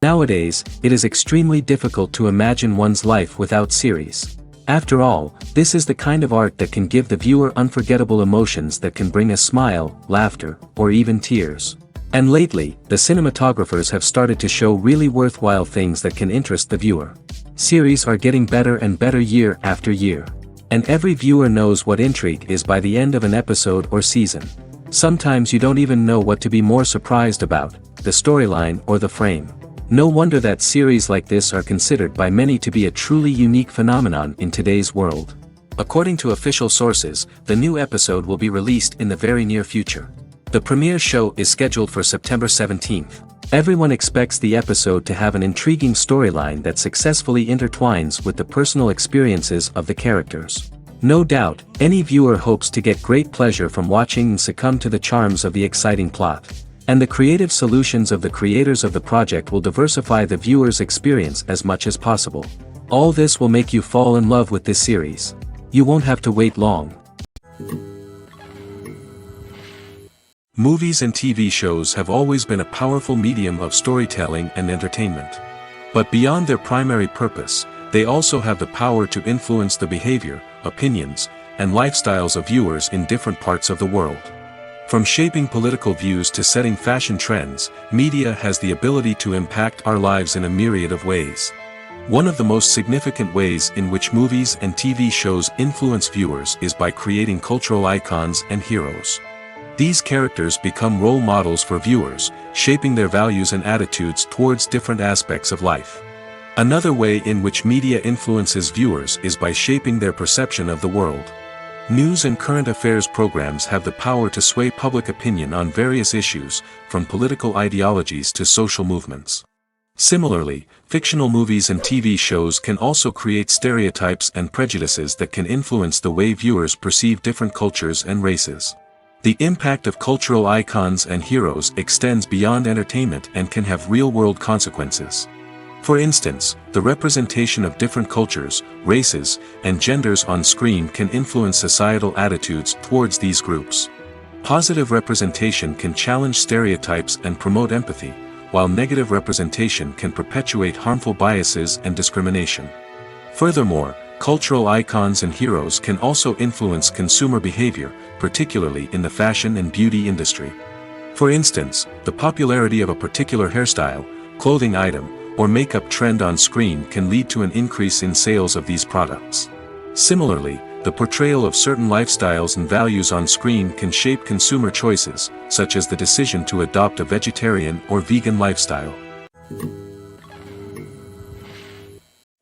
Nowadays, it is extremely difficult to imagine one's life without series. After all, this is the kind of art that can give the viewer unforgettable emotions that can bring a smile, laughter, or even tears. And lately, the cinematographers have started to show really worthwhile things that can interest the viewer. Series are getting better and better year after year. And every viewer knows what intrigue is by the end of an episode or season. Sometimes you don't even know what to be more surprised about, the storyline or the frame. No wonder that series like this are considered by many to be a truly unique phenomenon in today's world. According to official sources, the new episode will be released in the very near future. The premiere show is scheduled for September 17th. Everyone expects the episode to have an intriguing storyline that successfully intertwines with the personal experiences of the characters. No doubt, any viewer hopes to get great pleasure from watching and succumb to the charms of the exciting plot. And the creative solutions of the creators of the project will diversify the viewer's experience as much as possible. All this will make you fall in love with this series. You won't have to wait long. Movies and TV shows have always been a powerful medium of storytelling and entertainment. But beyond their primary purpose, they also have the power to influence the behavior, opinions, and lifestyles of viewers in different parts of the world. From shaping political views to setting fashion trends, media has the ability to impact our lives in a myriad of ways. One of the most significant ways in which movies and TV shows influence viewers is by creating cultural icons and heroes. These characters become role models for viewers, shaping their values and attitudes towards different aspects of life. Another way in which media influences viewers is by shaping their perception of the world. News and current affairs programs have the power to sway public opinion on various issues, from political ideologies to social movements. Similarly, fictional movies and TV shows can also create stereotypes and prejudices that can influence the way viewers perceive different cultures and races. The impact of cultural icons and heroes extends beyond entertainment and can have real-world consequences. For instance, the representation of different cultures, races, and genders on screen can influence societal attitudes towards these groups. Positive representation can challenge stereotypes and promote empathy, while negative representation can perpetuate harmful biases and discrimination. Furthermore, cultural icons and heroes can also influence consumer behavior, particularly in the fashion and beauty industry. For instance, the popularity of a particular hairstyle, clothing item, or makeup trend on screen can lead to an increase in sales of these products. Similarly, the portrayal of certain lifestyles and values on screen can shape consumer choices, such as the decision to adopt a vegetarian or vegan lifestyle.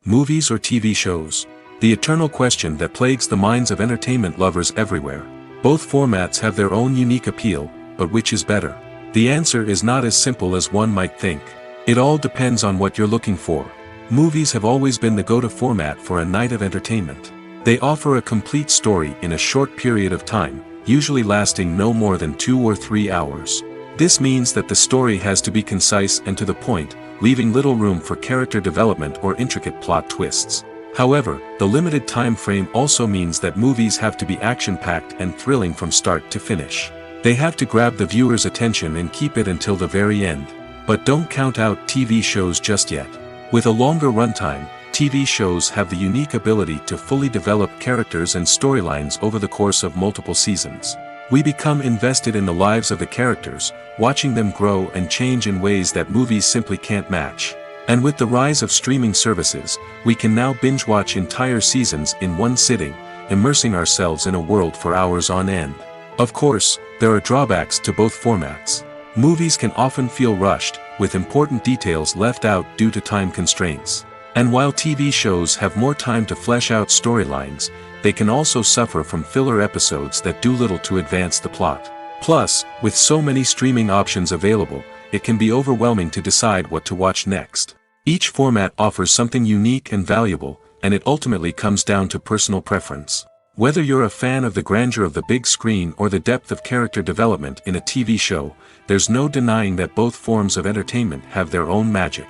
Movies or TV shows? The eternal question that plagues the minds of entertainment lovers everywhere. Both formats have their own unique appeal, but which is better? The answer is not as simple as one might think. It all depends on what you're looking for. Movies have always been the go-to format for a night of entertainment. They offer a complete story in a short period of time, usually lasting no more than 2 or 3 hours. This means that the story has to be concise and to the point, leaving little room for character development or intricate plot twists. However, the limited time frame also means that movies have to be action-packed and thrilling from start to finish. They have to grab the viewer's attention and keep it until the very end. But don't count out TV shows just yet. With a longer runtime, TV shows have the unique ability to fully develop characters and storylines over the course of multiple seasons. We become invested in the lives of the characters, watching them grow and change in ways that movies simply can't match. And with the rise of streaming services, we can now binge-watch entire seasons in one sitting, immersing ourselves in a world for hours on end. Of course, there are drawbacks to both formats. Movies can often feel rushed, with important details left out due to time constraints. And while TV shows have more time to flesh out storylines, they can also suffer from filler episodes that do little to advance the plot. Plus, with so many streaming options available, it can be overwhelming to decide what to watch next. Each format offers something unique and valuable, and it ultimately comes down to personal preference. Whether you're a fan of the grandeur of the big screen or the depth of character development in a TV show, there's no denying that both forms of entertainment have their own magic.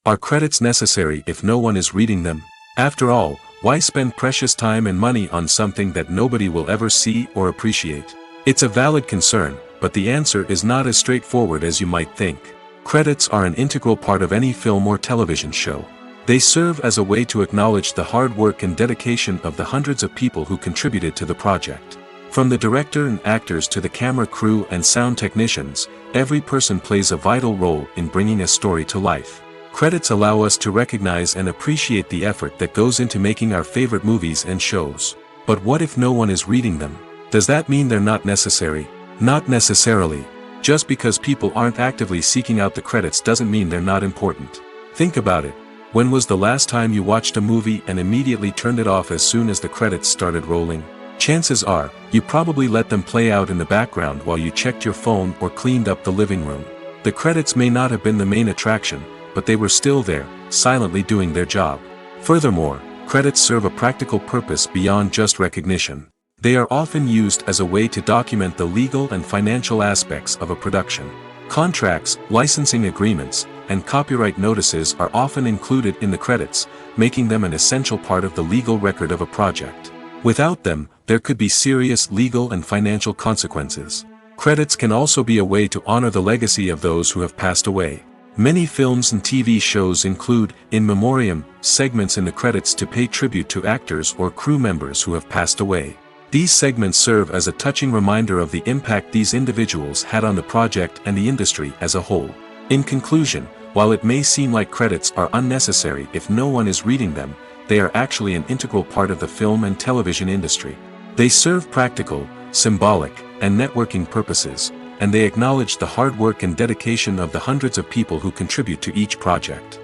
Are credits necessary if no one is reading them? After all, why spend precious time and money on something that nobody will ever see or appreciate? It's a valid concern, but the answer is not as straightforward as you might think. Credits are an integral part of any film or television show. They serve as a way to acknowledge the hard work and dedication of the hundreds of people who contributed to the project. From the director and actors to the camera crew and sound technicians, every person plays a vital role in bringing a story to life. Credits allow us to recognize and appreciate the effort that goes into making our favorite movies and shows. But what if no one is reading them? Does that mean they're not necessary? Not necessarily. Just because people aren't actively seeking out the credits doesn't mean they're not important. Think about it. When was the last time you watched a movie and immediately turned it off as soon as the credits started rolling? Chances are, you probably let them play out in the background while you checked your phone or cleaned up the living room. The credits may not have been the main attraction, but they were still there, silently doing their job. Furthermore, credits serve a practical purpose beyond just recognition. They are often used as a way to document the legal and financial aspects of a production. Contracts, licensing agreements, and copyright notices are often included in the credits, making them an essential part of the legal record of a project. Without them, there could be serious legal and financial consequences. Credits can also be a way to honor the legacy of those who have passed away. Many films and TV shows include, in memoriam, segments in the credits to pay tribute to actors or crew members who have passed away. These segments serve as a touching reminder of the impact these individuals had on the project and the industry as a whole. In conclusion, while it may seem like credits are unnecessary if no one is reading them, they are actually an integral part of the film and television industry. They serve practical, symbolic, and networking purposes, and they acknowledge the hard work and dedication of the hundreds of people who contribute to each project.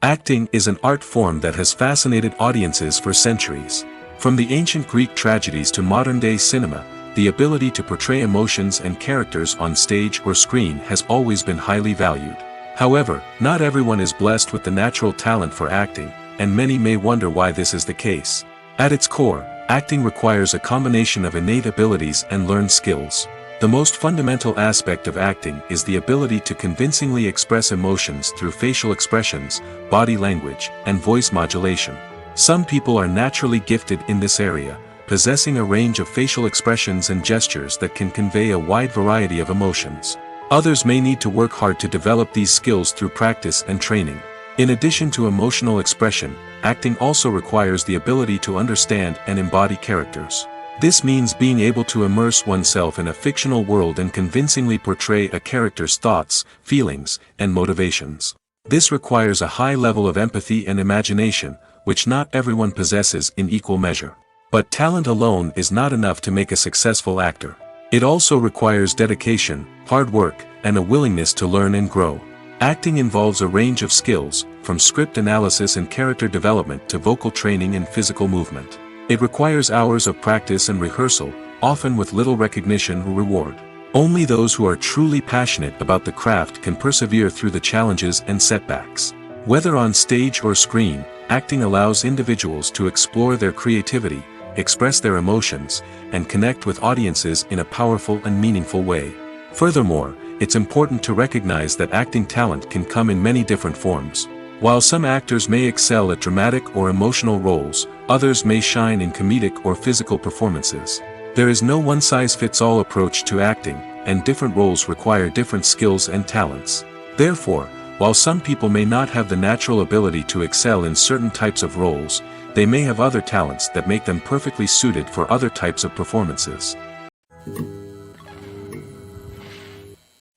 Acting is an art form that has fascinated audiences for centuries. From the ancient Greek tragedies to modern-day cinema, the ability to portray emotions and characters on stage or screen has always been highly valued. However, not everyone is blessed with the natural talent for acting, and many may wonder why this is the case. At its core, acting requires a combination of innate abilities and learned skills. The most fundamental aspect of acting is the ability to convincingly express emotions through facial expressions, body language, and voice modulation. Some people are naturally gifted in this area, possessing a range of facial expressions and gestures that can convey a wide variety of emotions. Others may need to work hard to develop these skills through practice and training. In addition to emotional expression, acting also requires the ability to understand and embody characters. This means being able to immerse oneself in a fictional world and convincingly portray a character's thoughts, feelings, and motivations. This requires a high level of empathy and imagination, which not everyone possesses in equal measure. But talent alone is not enough to make a successful actor. It also requires dedication, hard work, and a willingness to learn and grow. Acting involves a range of skills, from script analysis and character development to vocal training and physical movement. It requires hours of practice and rehearsal, often with little recognition or reward. Only those who are truly passionate about the craft can persevere through the challenges and setbacks. Whether on stage or screen, acting allows individuals to explore their creativity, express their emotions, and connect with audiences in a powerful and meaningful way. Furthermore, it's important to recognize that acting talent can come in many different forms. While some actors may excel at dramatic or emotional roles, others may shine in comedic or physical performances. There is no one-size-fits-all approach to acting, and different roles require different skills and talents. Therefore, While some people may not have the natural ability to excel in certain types of roles, they may have other talents that make them perfectly suited for other types of performances.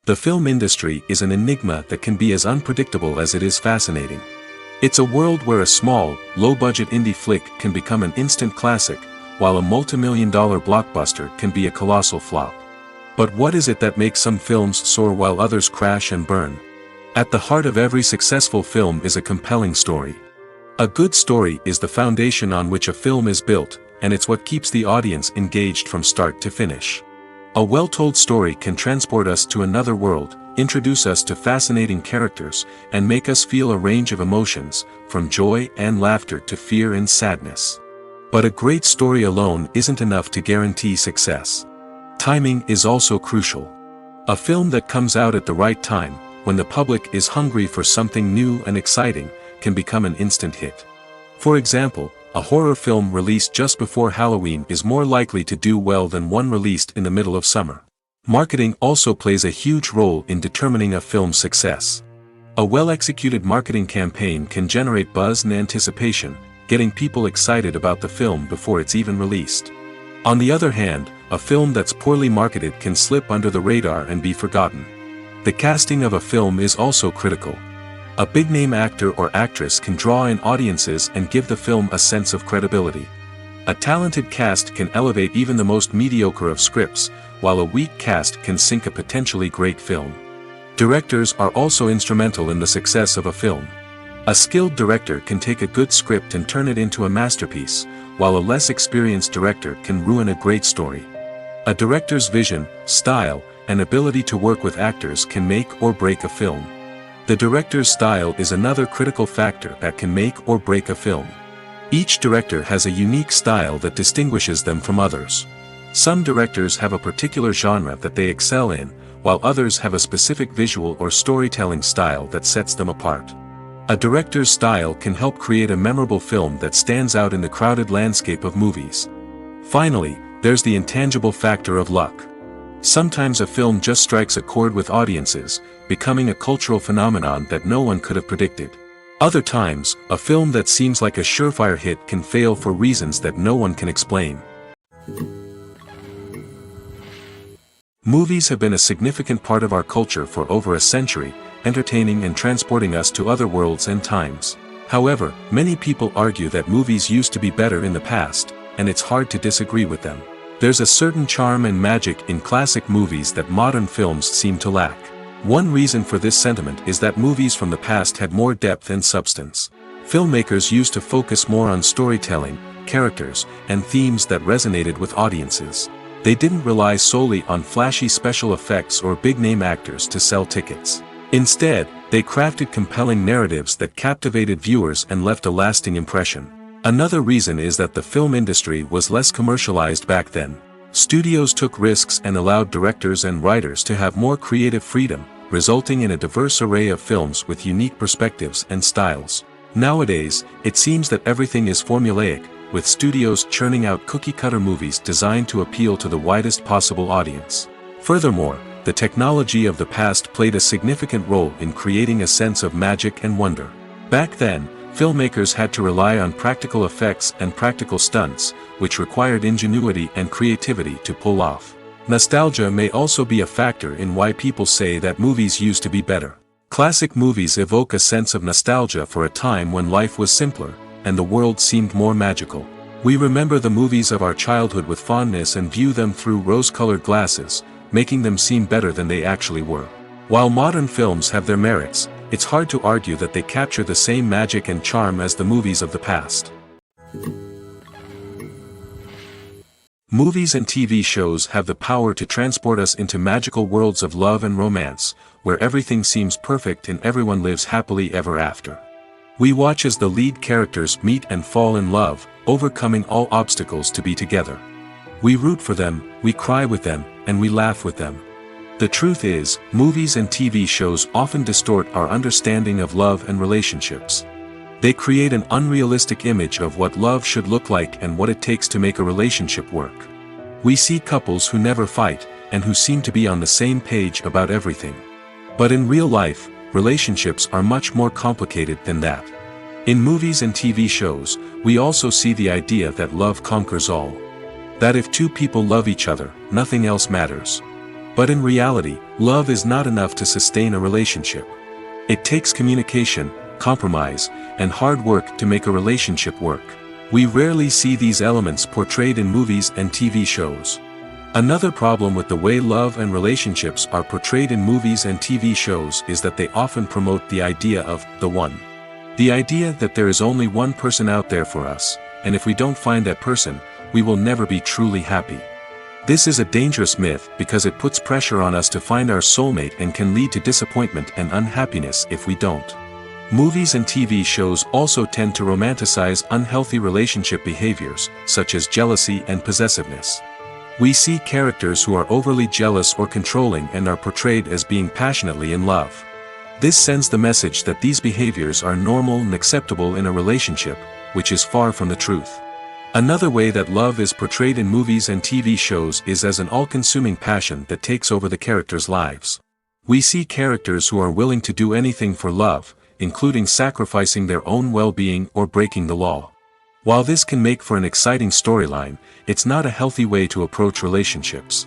The film industry is an enigma that can be as unpredictable as it is fascinating. It's a world where a small, low-budget indie flick can become an instant classic, while a multi-million-dollar blockbuster can be a colossal flop. But what is it that makes some films soar while others crash and burn? At the heart of every successful film is a compelling story. A good story is the foundation on which a film is built, and it's what keeps the audience engaged from start to finish. A well-told story can transport us to another world, introduce us to fascinating characters, and make us feel a range of emotions, from joy and laughter to fear and sadness. But a great story alone isn't enough to guarantee success. Timing is also crucial. A film that comes out at the right time, when the public is hungry for something new and exciting, can become an instant hit. For example, a horror film released just before Halloween is more likely to do well than one released in the middle of summer. Marketing also plays a huge role in determining a film's success. A well-executed marketing campaign can generate buzz and anticipation, getting people excited about the film before it's even released. On the other hand, a film that's poorly marketed can slip under the radar and be forgotten. The casting of a film is also critical. A big-name actor or actress can draw in audiences and give the film a sense of credibility. A talented cast can elevate even the most mediocre of scripts, while a weak cast can sink a potentially great film. Directors are also instrumental in the success of a film. A skilled director can take a good script and turn it into a masterpiece, while a less experienced director can ruin a great story. A director's vision, style, and ability to work with actors can make or break a film. The director's style is another critical factor that can make or break a film. Each director has a unique style that distinguishes them from others. Some directors have a particular genre that they excel in, while others have a specific visual or storytelling style that sets them apart. A director's style can help create a memorable film that stands out in the crowded landscape of movies. Finally, there's the intangible factor of luck. Sometimes a film just strikes a chord with audiences, becoming a cultural phenomenon that no one could have predicted. Other times, a film that seems like a surefire hit can fail for reasons that no one can explain. Movies have been a significant part of our culture for over a century, entertaining and transporting us to other worlds and times. However, many people argue that movies used to be better in the past, and it's hard to disagree with them. There's a certain charm and magic in classic movies that modern films seem to lack. One reason for this sentiment is that movies from the past had more depth and substance. Filmmakers used to focus more on storytelling, characters, and themes that resonated with audiences. They didn't rely solely on flashy special effects or big-name actors to sell tickets. Instead, they crafted compelling narratives that captivated viewers and left a lasting impression. Another reason is that the film industry was less commercialized back then. Studios took risks and allowed directors and writers to have more creative freedom, resulting in a diverse array of films with unique perspectives and styles. Nowadays, it seems that everything is formulaic, with studios churning out cookie-cutter movies designed to appeal to the widest possible audience. Furthermore, the technology of the past played a significant role in creating a sense of magic and wonder. Back then, filmmakers had to rely on practical effects and practical stunts, which required ingenuity and creativity to pull off. Nostalgia may also be a factor in why people say that movies used to be better. Classic movies evoke a sense of nostalgia for a time when life was simpler, and the world seemed more magical. We remember the movies of our childhood with fondness and view them through rose-colored glasses, making them seem better than they actually were. While modern films have their merits, it's hard to argue that they capture the same magic and charm as the movies of the past. Movies and TV shows have the power to transport us into magical worlds of love and romance, where everything seems perfect and everyone lives happily ever after. We watch as the lead characters meet and fall in love, overcoming all obstacles to be together. We root for them, we cry with them, and we laugh with them. The truth is, movies and TV shows often distort our understanding of love and relationships. They create an unrealistic image of what love should look like and what it takes to make a relationship work. We see couples who never fight, and who seem to be on the same page about everything. But in real life, relationships are much more complicated than that. In movies and TV shows, we also see the idea that love conquers all. That if two people love each other, nothing else matters. But in reality, love is not enough to sustain a relationship. It takes communication, compromise, and hard work to make a relationship work. We rarely see these elements portrayed in movies and TV shows. Another problem with the way love and relationships are portrayed in movies and TV shows is that they often promote the idea of the one. The idea that there is only one person out there for us, and if we don't find that person, we will never be truly happy. This is a dangerous myth because it puts pressure on us to find our soulmate and can lead to disappointment and unhappiness if we don't. Movies and TV shows also tend to romanticize unhealthy relationship behaviors, such as jealousy and possessiveness. We see characters who are overly jealous or controlling and are portrayed as being passionately in love. This sends the message that these behaviors are normal and acceptable in a relationship, which is far from the truth. Another way that love is portrayed in movies and TV shows is as an all-consuming passion that takes over the characters' lives. We see characters who are willing to do anything for love, including sacrificing their own well-being or breaking the law. While this can make for an exciting storyline, it's not a healthy way to approach relationships.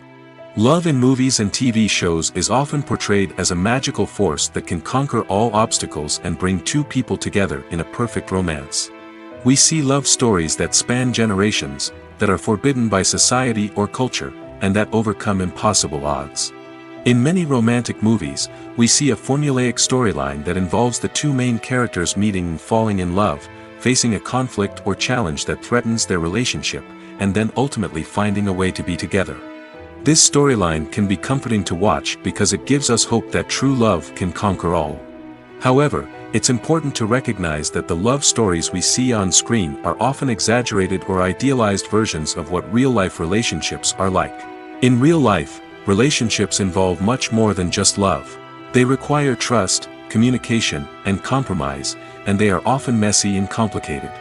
Love in movies and TV shows is often portrayed as a magical force that can conquer all obstacles and bring two people together in a perfect romance. We see love stories that span generations, that are forbidden by society or culture, and that overcome impossible odds. In many romantic movies, we see a formulaic storyline that involves the two main characters meeting and falling in love, facing a conflict or challenge that threatens their relationship, and then ultimately finding a way to be together. This storyline can be comforting to watch because it gives us hope that true love can conquer all. However, it's important to recognize that the love stories we see on screen are often exaggerated or idealized versions of what real-life relationships are like. In real life, relationships involve much more than just love. They require trust, communication, and compromise, and they are often messy and complicated.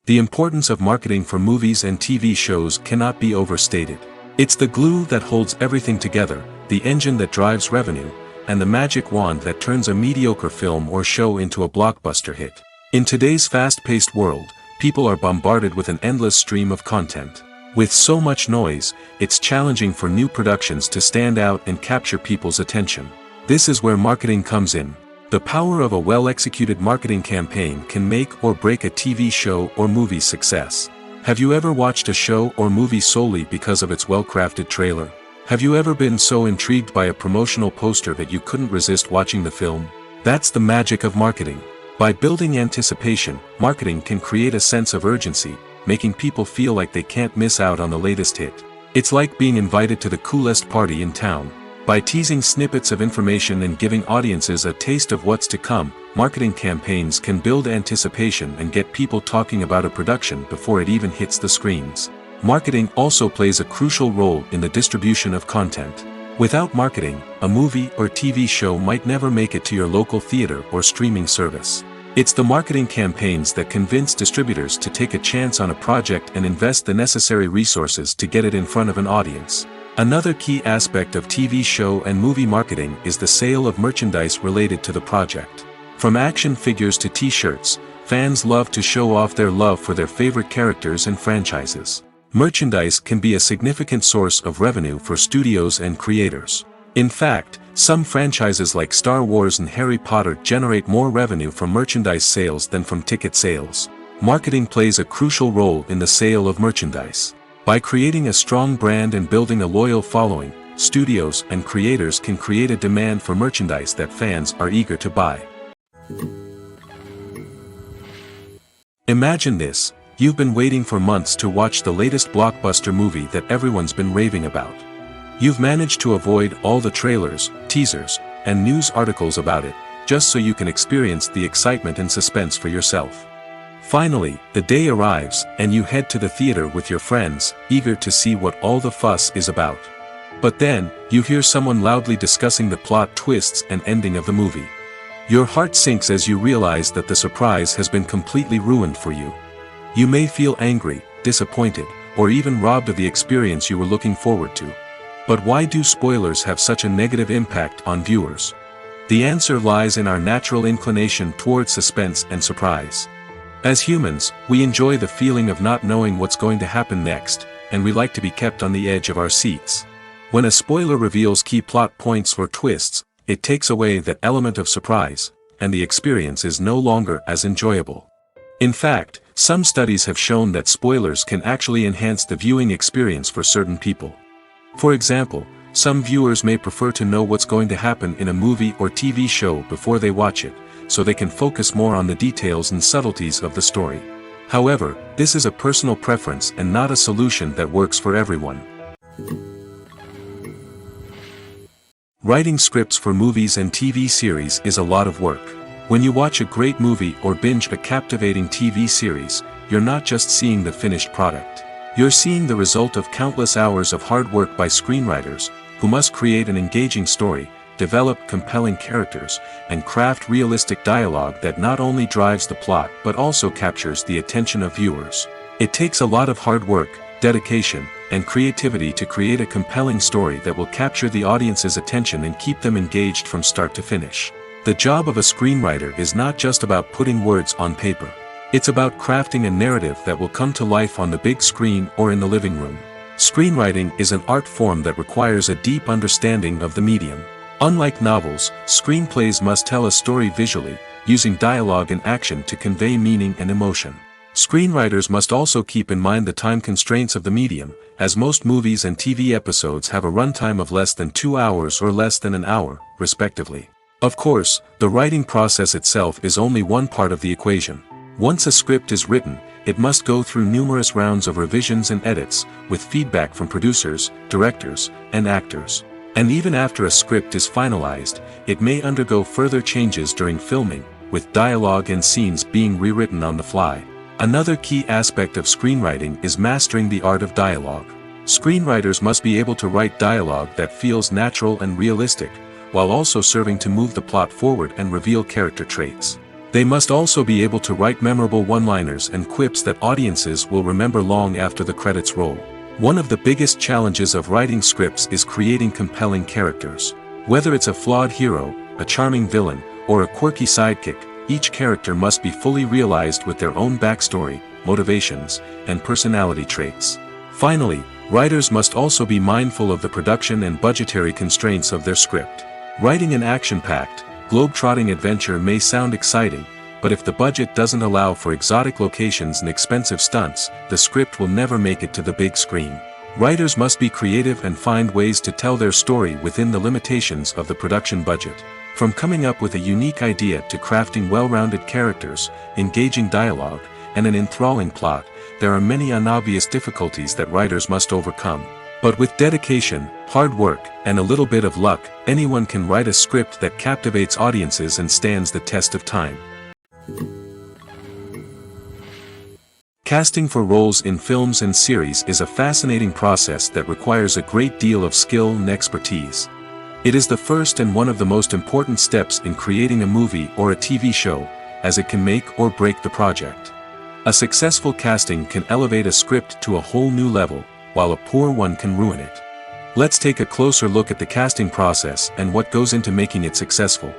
The importance of marketing for movies and TV shows cannot be overstated. It's the glue that holds everything together, the engine that drives revenue, and the magic wand that turns a mediocre film or show into a blockbuster hit. In today's fast-paced world, people are bombarded with an endless stream of content. With so much noise, it's challenging for new productions to stand out and capture people's attention. This is where marketing comes in. The power of a well-executed marketing campaign can make or break a TV show or movie's success. Have you ever watched a show or movie solely because of its well-crafted trailer? Have you ever been so intrigued by a promotional poster that you couldn't resist watching the film? That's the magic of marketing. By building anticipation, marketing can create a sense of urgency, making people feel like they can't miss out on the latest hit. It's like being invited to the coolest party in town. By teasing snippets of information and giving audiences a taste of what's to come, marketing campaigns can build anticipation and get people talking about a production before it even hits the screens. Marketing also plays a crucial role in the distribution of content. Without marketing, a movie or TV show might never make it to your local theater or streaming service. It's the marketing campaigns that convince distributors to take a chance on a project and invest the necessary resources to get it in front of an audience. Another key aspect of TV show and movie marketing is the sale of merchandise related to the project. From action figures to t-shirts, fans love to show off their love for their favorite characters and franchises. Merchandise can be a significant source of revenue for studios and creators. In fact, some franchises like Star Wars and Harry Potter generate more revenue from merchandise sales than from ticket sales. Marketing plays a crucial role in the sale of merchandise. By creating a strong brand and building a loyal following, studios and creators can create a demand for merchandise that fans are eager to buy. Imagine this, you've been waiting for months to watch the latest blockbuster movie that everyone's been raving about. You've managed to avoid all the trailers, teasers, and news articles about it, just so you can experience the excitement and suspense for yourself. Finally, the day arrives, and you head to the theater with your friends, eager to see what all the fuss is about. But then, you hear someone loudly discussing the plot twists and ending of the movie. Your heart sinks as you realize that the surprise has been completely ruined for you. You may feel angry, disappointed, or even robbed of the experience you were looking forward to. But why do spoilers have such a negative impact on viewers? The answer lies in our natural inclination toward suspense and surprise. As humans, we enjoy the feeling of not knowing what's going to happen next, and we like to be kept on the edge of our seats. When a spoiler reveals key plot points or twists, it takes away that element of surprise, and the experience is no longer as enjoyable. In fact, some studies have shown that spoilers can actually enhance the viewing experience for certain people. For example, some viewers may prefer to know what's going to happen in a movie or TV show before they watch it, so they can focus more on the details and subtleties of the story. However, this is a personal preference and not a solution that works for everyone. Writing scripts for movies and TV series is a lot of work. When you watch a great movie or binge a captivating TV series, you're not just seeing the finished product. You're seeing the result of countless hours of hard work by screenwriters, who must create an engaging story, develop compelling characters, and craft realistic dialogue that not only drives the plot but also captures the attention of viewers. It takes a lot of hard work, dedication, and creativity to create a compelling story that will capture the audience's attention and keep them engaged from start to finish. The job of a screenwriter is not just about putting words on paper. It's about crafting a narrative that will come to life on the big screen or in the living room. Screenwriting is an art form that requires a deep understanding of the medium. Unlike novels, screenplays must tell a story visually, using dialogue and action to convey meaning and emotion. Screenwriters must also keep in mind the time constraints of the medium, as most movies and TV episodes have a runtime of less than 2 hours or less than an hour, respectively. Of course, the writing process itself is only one part of the equation. Once a script is written, it must go through numerous rounds of revisions and edits, with feedback from producers, directors, and actors. And even after a script is finalized, it may undergo further changes during filming, with dialogue and scenes being rewritten on the fly. Another key aspect of screenwriting is mastering the art of dialogue. Screenwriters must be able to write dialogue that feels natural and realistic, while also serving to move the plot forward and reveal character traits. They must also be able to write memorable one-liners and quips that audiences will remember long after the credits roll. One of the biggest challenges of writing scripts is creating compelling characters. Whether it's a flawed hero, a charming villain, or a quirky sidekick, each character must be fully realized with their own backstory, motivations, and personality traits. Finally, writers must also be mindful of the production and budgetary constraints of their script. Writing an action-packed, globe-trotting adventure may sound exciting, but if the budget doesn't allow for exotic locations and expensive stunts, the script will never make it to the big screen. Writers must be creative and find ways to tell their story within the limitations of the production budget. From coming up with a unique idea to crafting well-rounded characters, engaging dialogue, and an enthralling plot, there are many unobvious difficulties that writers must overcome. But with dedication, hard work, and a little bit of luck, anyone can write a script that captivates audiences and stands the test of time. Casting for roles in films and series is a fascinating process that requires a great deal of skill and expertise. It is the first and one of the most important steps in creating a movie or a TV show, as it can make or break the project. A successful casting can elevate a script to a whole new level, while a poor one can ruin it. Let's take a closer look at the casting process and what goes into making it successful.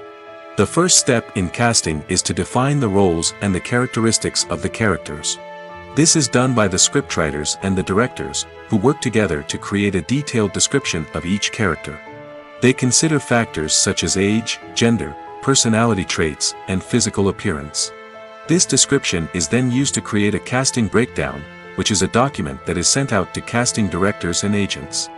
The first step in casting is to define the roles and the characteristics of the characters. This is done by the scriptwriters and the directors, who work together to create a detailed description of each character. They consider factors such as age, gender, personality traits, and physical appearance. This description is then used to create a casting breakdown, which is a document that is sent out to casting directors and agents.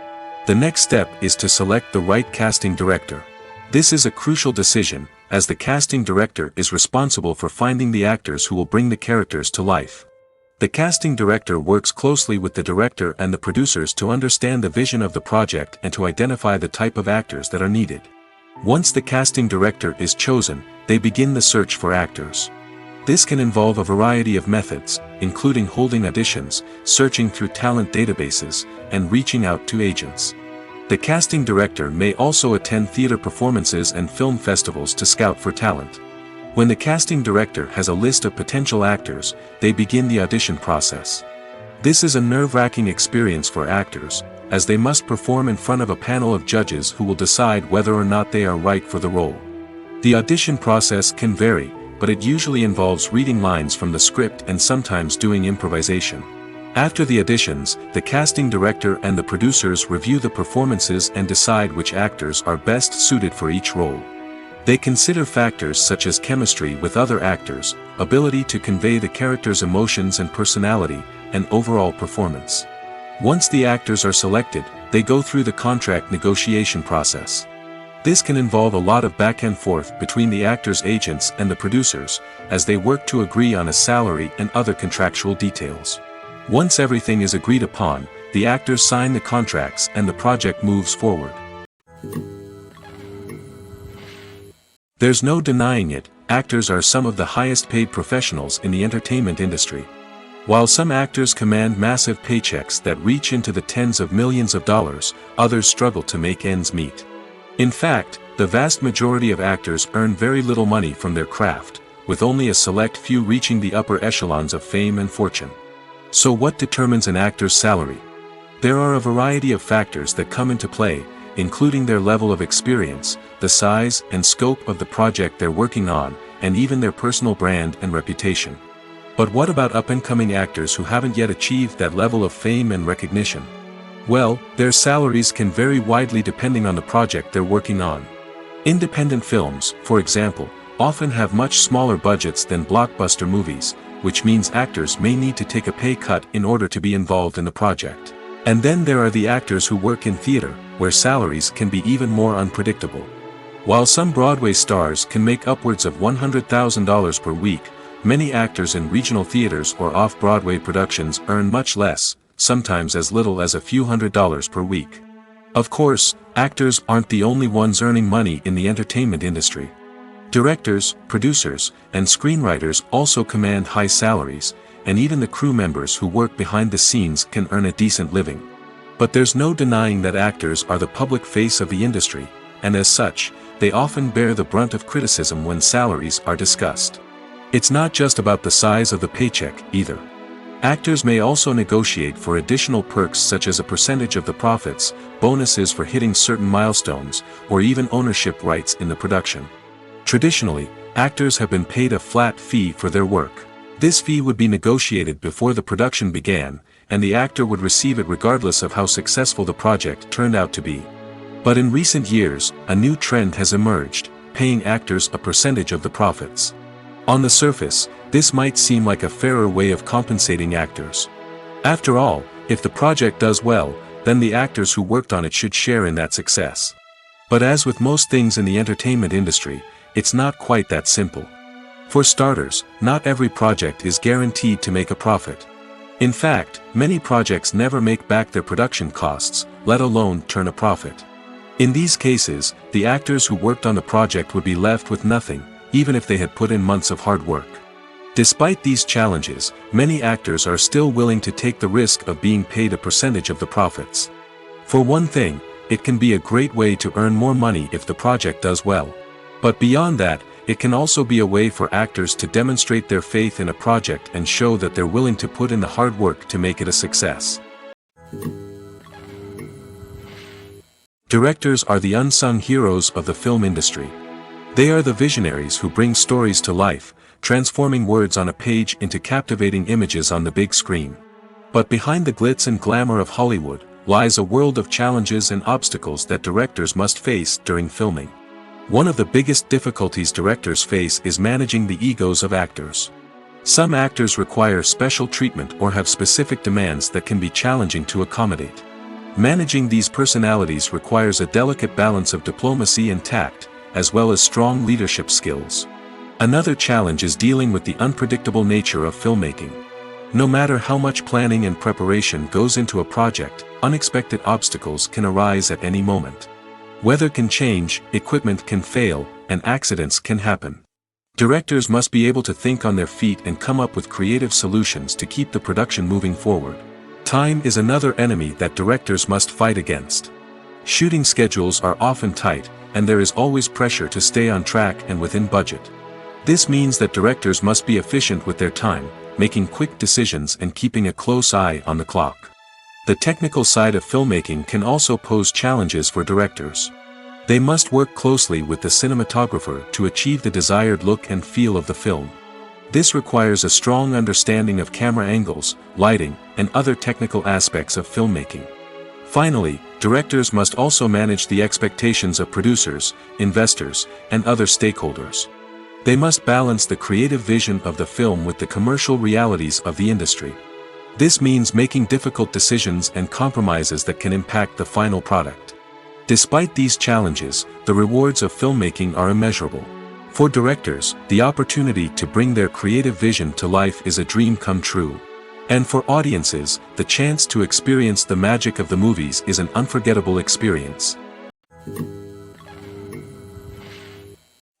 The next step is to select the right casting director. This is a crucial decision, as the casting director is responsible for finding the actors who will bring the characters to life. The casting director works closely with the director and the producers to understand the vision of the project and to identify the type of actors that are needed. Once the casting director is chosen, they begin the search for actors. This can involve a variety of methods, including holding auditions, searching through talent databases, and reaching out to agents. The casting director may also attend theater performances and film festivals to scout for talent. When the casting director has a list of potential actors, they begin the audition process. This is a nerve-wracking experience for actors, as they must perform in front of a panel of judges who will decide whether or not they are right for the role. The audition process can vary, but it usually involves reading lines from the script and sometimes doing improvisation. After the auditions, the casting director and the producers review the performances and decide which actors are best suited for each role. They consider factors such as chemistry with other actors, ability to convey the character's emotions and personality, and overall performance. Once the actors are selected, they go through the contract negotiation process. This can involve a lot of back and forth between the actors' agents and the producers, as they work to agree on a salary and other contractual details. Once everything is agreed upon, the actors sign the contracts and the project moves forward. There's no denying it, actors are some of the highest paid professionals in the entertainment industry. While some actors command massive paychecks that reach into the tens of millions of dollars, others struggle to make ends meet. In fact, the vast majority of actors earn very little money from their craft, with only a select few reaching the upper echelons of fame and fortune. So what determines an actor's salary? There are a variety of factors that come into play, including their level of experience, the size and scope of the project they're working on, and even their personal brand and reputation. But what about up-and-coming actors who haven't yet achieved that level of fame and recognition? Well, their salaries can vary widely depending on the project they're working on. Independent films, for example, often have much smaller budgets than blockbuster movies, which means actors may need to take a pay cut in order to be involved in the project. And then there are the actors who work in theater, where salaries can be even more unpredictable. While some Broadway stars can make upwards of $100,000 per week, many actors in regional theaters or off-Broadway productions earn much less, sometimes as little as a few $100s per week. Of course, actors aren't the only ones earning money in the entertainment industry. Directors, producers, and screenwriters also command high salaries, and even the crew members who work behind the scenes can earn a decent living. But there's no denying that actors are the public face of the industry, and as such, they often bear the brunt of criticism when salaries are discussed. It's not just about the size of the paycheck, either. Actors may also negotiate for additional perks such as a percentage of the profits, bonuses for hitting certain milestones, or even ownership rights in the production. Traditionally, actors have been paid a flat fee for their work. This fee would be negotiated before the production began, and the actor would receive it regardless of how successful the project turned out to be. But in recent years, a new trend has emerged, paying actors a percentage of the profits. On the surface, this might seem like a fairer way of compensating actors. After all, if the project does well, then the actors who worked on it should share in that success. But as with most things in the entertainment industry, it's not quite that simple. For starters, not every project is guaranteed to make a profit. In fact, many projects never make back their production costs, let alone turn a profit. In these cases, the actors who worked on the project would be left with nothing, even if they had put in months of hard work. Despite these challenges, many actors are still willing to take the risk of being paid a percentage of the profits. For one thing, it can be a great way to earn more money if the project does well. But beyond that, it can also be a way for actors to demonstrate their faith in a project and show that they're willing to put in the hard work to make it a success. Directors are the unsung heroes of the film industry. They are the visionaries who bring stories to life, transforming words on a page into captivating images on the big screen. But behind the glitz and glamour of Hollywood, lies a world of challenges and obstacles that directors must face during filming. One of the biggest difficulties directors face is managing the egos of actors. Some actors require special treatment or have specific demands that can be challenging to accommodate. Managing these personalities requires a delicate balance of diplomacy and tact, as well as strong leadership skills. Another challenge is dealing with the unpredictable nature of filmmaking. No matter how much planning and preparation goes into a project, unexpected obstacles can arise at any moment. Weather can change, equipment can fail, and accidents can happen. Directors must be able to think on their feet and come up with creative solutions to keep the production moving forward. Time is another enemy that directors must fight against. Shooting schedules are often tight, and there is always pressure to stay on track and within budget. This means that directors must be efficient with their time, making quick decisions and keeping a close eye on the clock. The technical side of filmmaking can also pose challenges for directors. They must work closely with the cinematographer to achieve the desired look and feel of the film. This requires a strong understanding of camera angles, lighting, and other technical aspects of filmmaking. Finally, directors must also manage the expectations of producers, investors, and other stakeholders. They must balance the creative vision of the film with the commercial realities of the industry. This means making difficult decisions and compromises that can impact the final product. Despite these challenges, the rewards of filmmaking are immeasurable. For directors, the opportunity to bring their creative vision to life is a dream come true. And for audiences, the chance to experience the magic of the movies is an unforgettable experience.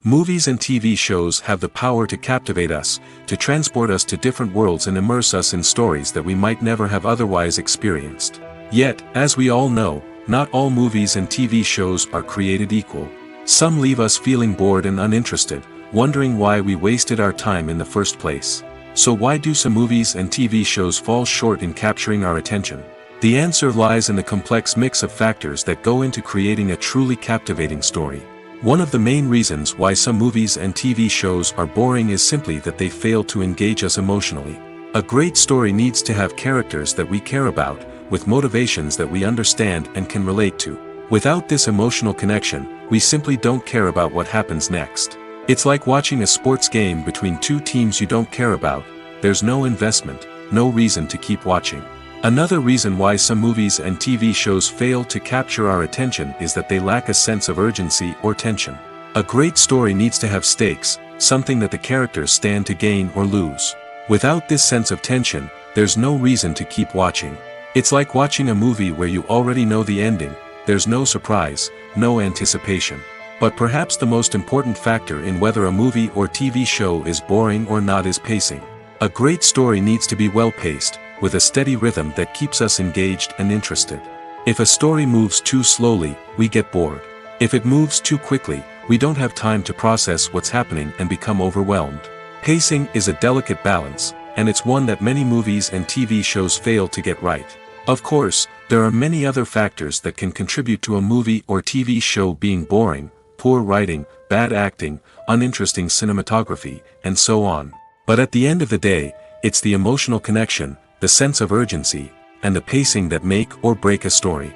Movies and TV shows have the power to captivate us, to transport us to different worlds and immerse us in stories that we might never have otherwise experienced. Yet, as we all know, not all movies and TV shows are created equal. Some leave us feeling bored and uninterested, wondering why we wasted our time in the first place. So why do some movies and TV shows fall short in capturing our attention? The answer lies in the complex mix of factors that go into creating a truly captivating story. One of the main reasons why some movies and TV shows are boring is simply that they fail to engage us emotionally. A great story needs to have characters that we care about, with motivations that we understand and can relate to. Without this emotional connection, we simply don't care about what happens next. It's like watching a sports game between two teams you don't care about. There's no investment, no reason to keep watching. Another reason why some movies and TV shows fail to capture our attention is that they lack a sense of urgency or tension. A great story needs to have stakes, something that the characters stand to gain or lose. Without this sense of tension, there's no reason to keep watching. It's like watching a movie where you already know the ending. There's no surprise, no anticipation. But perhaps the most important factor in whether a movie or TV show is boring or not is pacing. A great story needs to be well-paced, with a steady rhythm that keeps us engaged and interested. If a story moves too slowly, we get bored. If it moves too quickly, we don't have time to process what's happening and become overwhelmed. Pacing is a delicate balance, and it's one that many movies and TV shows fail to get right. Of course, there are many other factors that can contribute to a movie or TV show being boring: poor writing, bad acting, uninteresting cinematography, and so on. But at the end of the day, it's the emotional connection, the sense of urgency, and the pacing that make or break a story.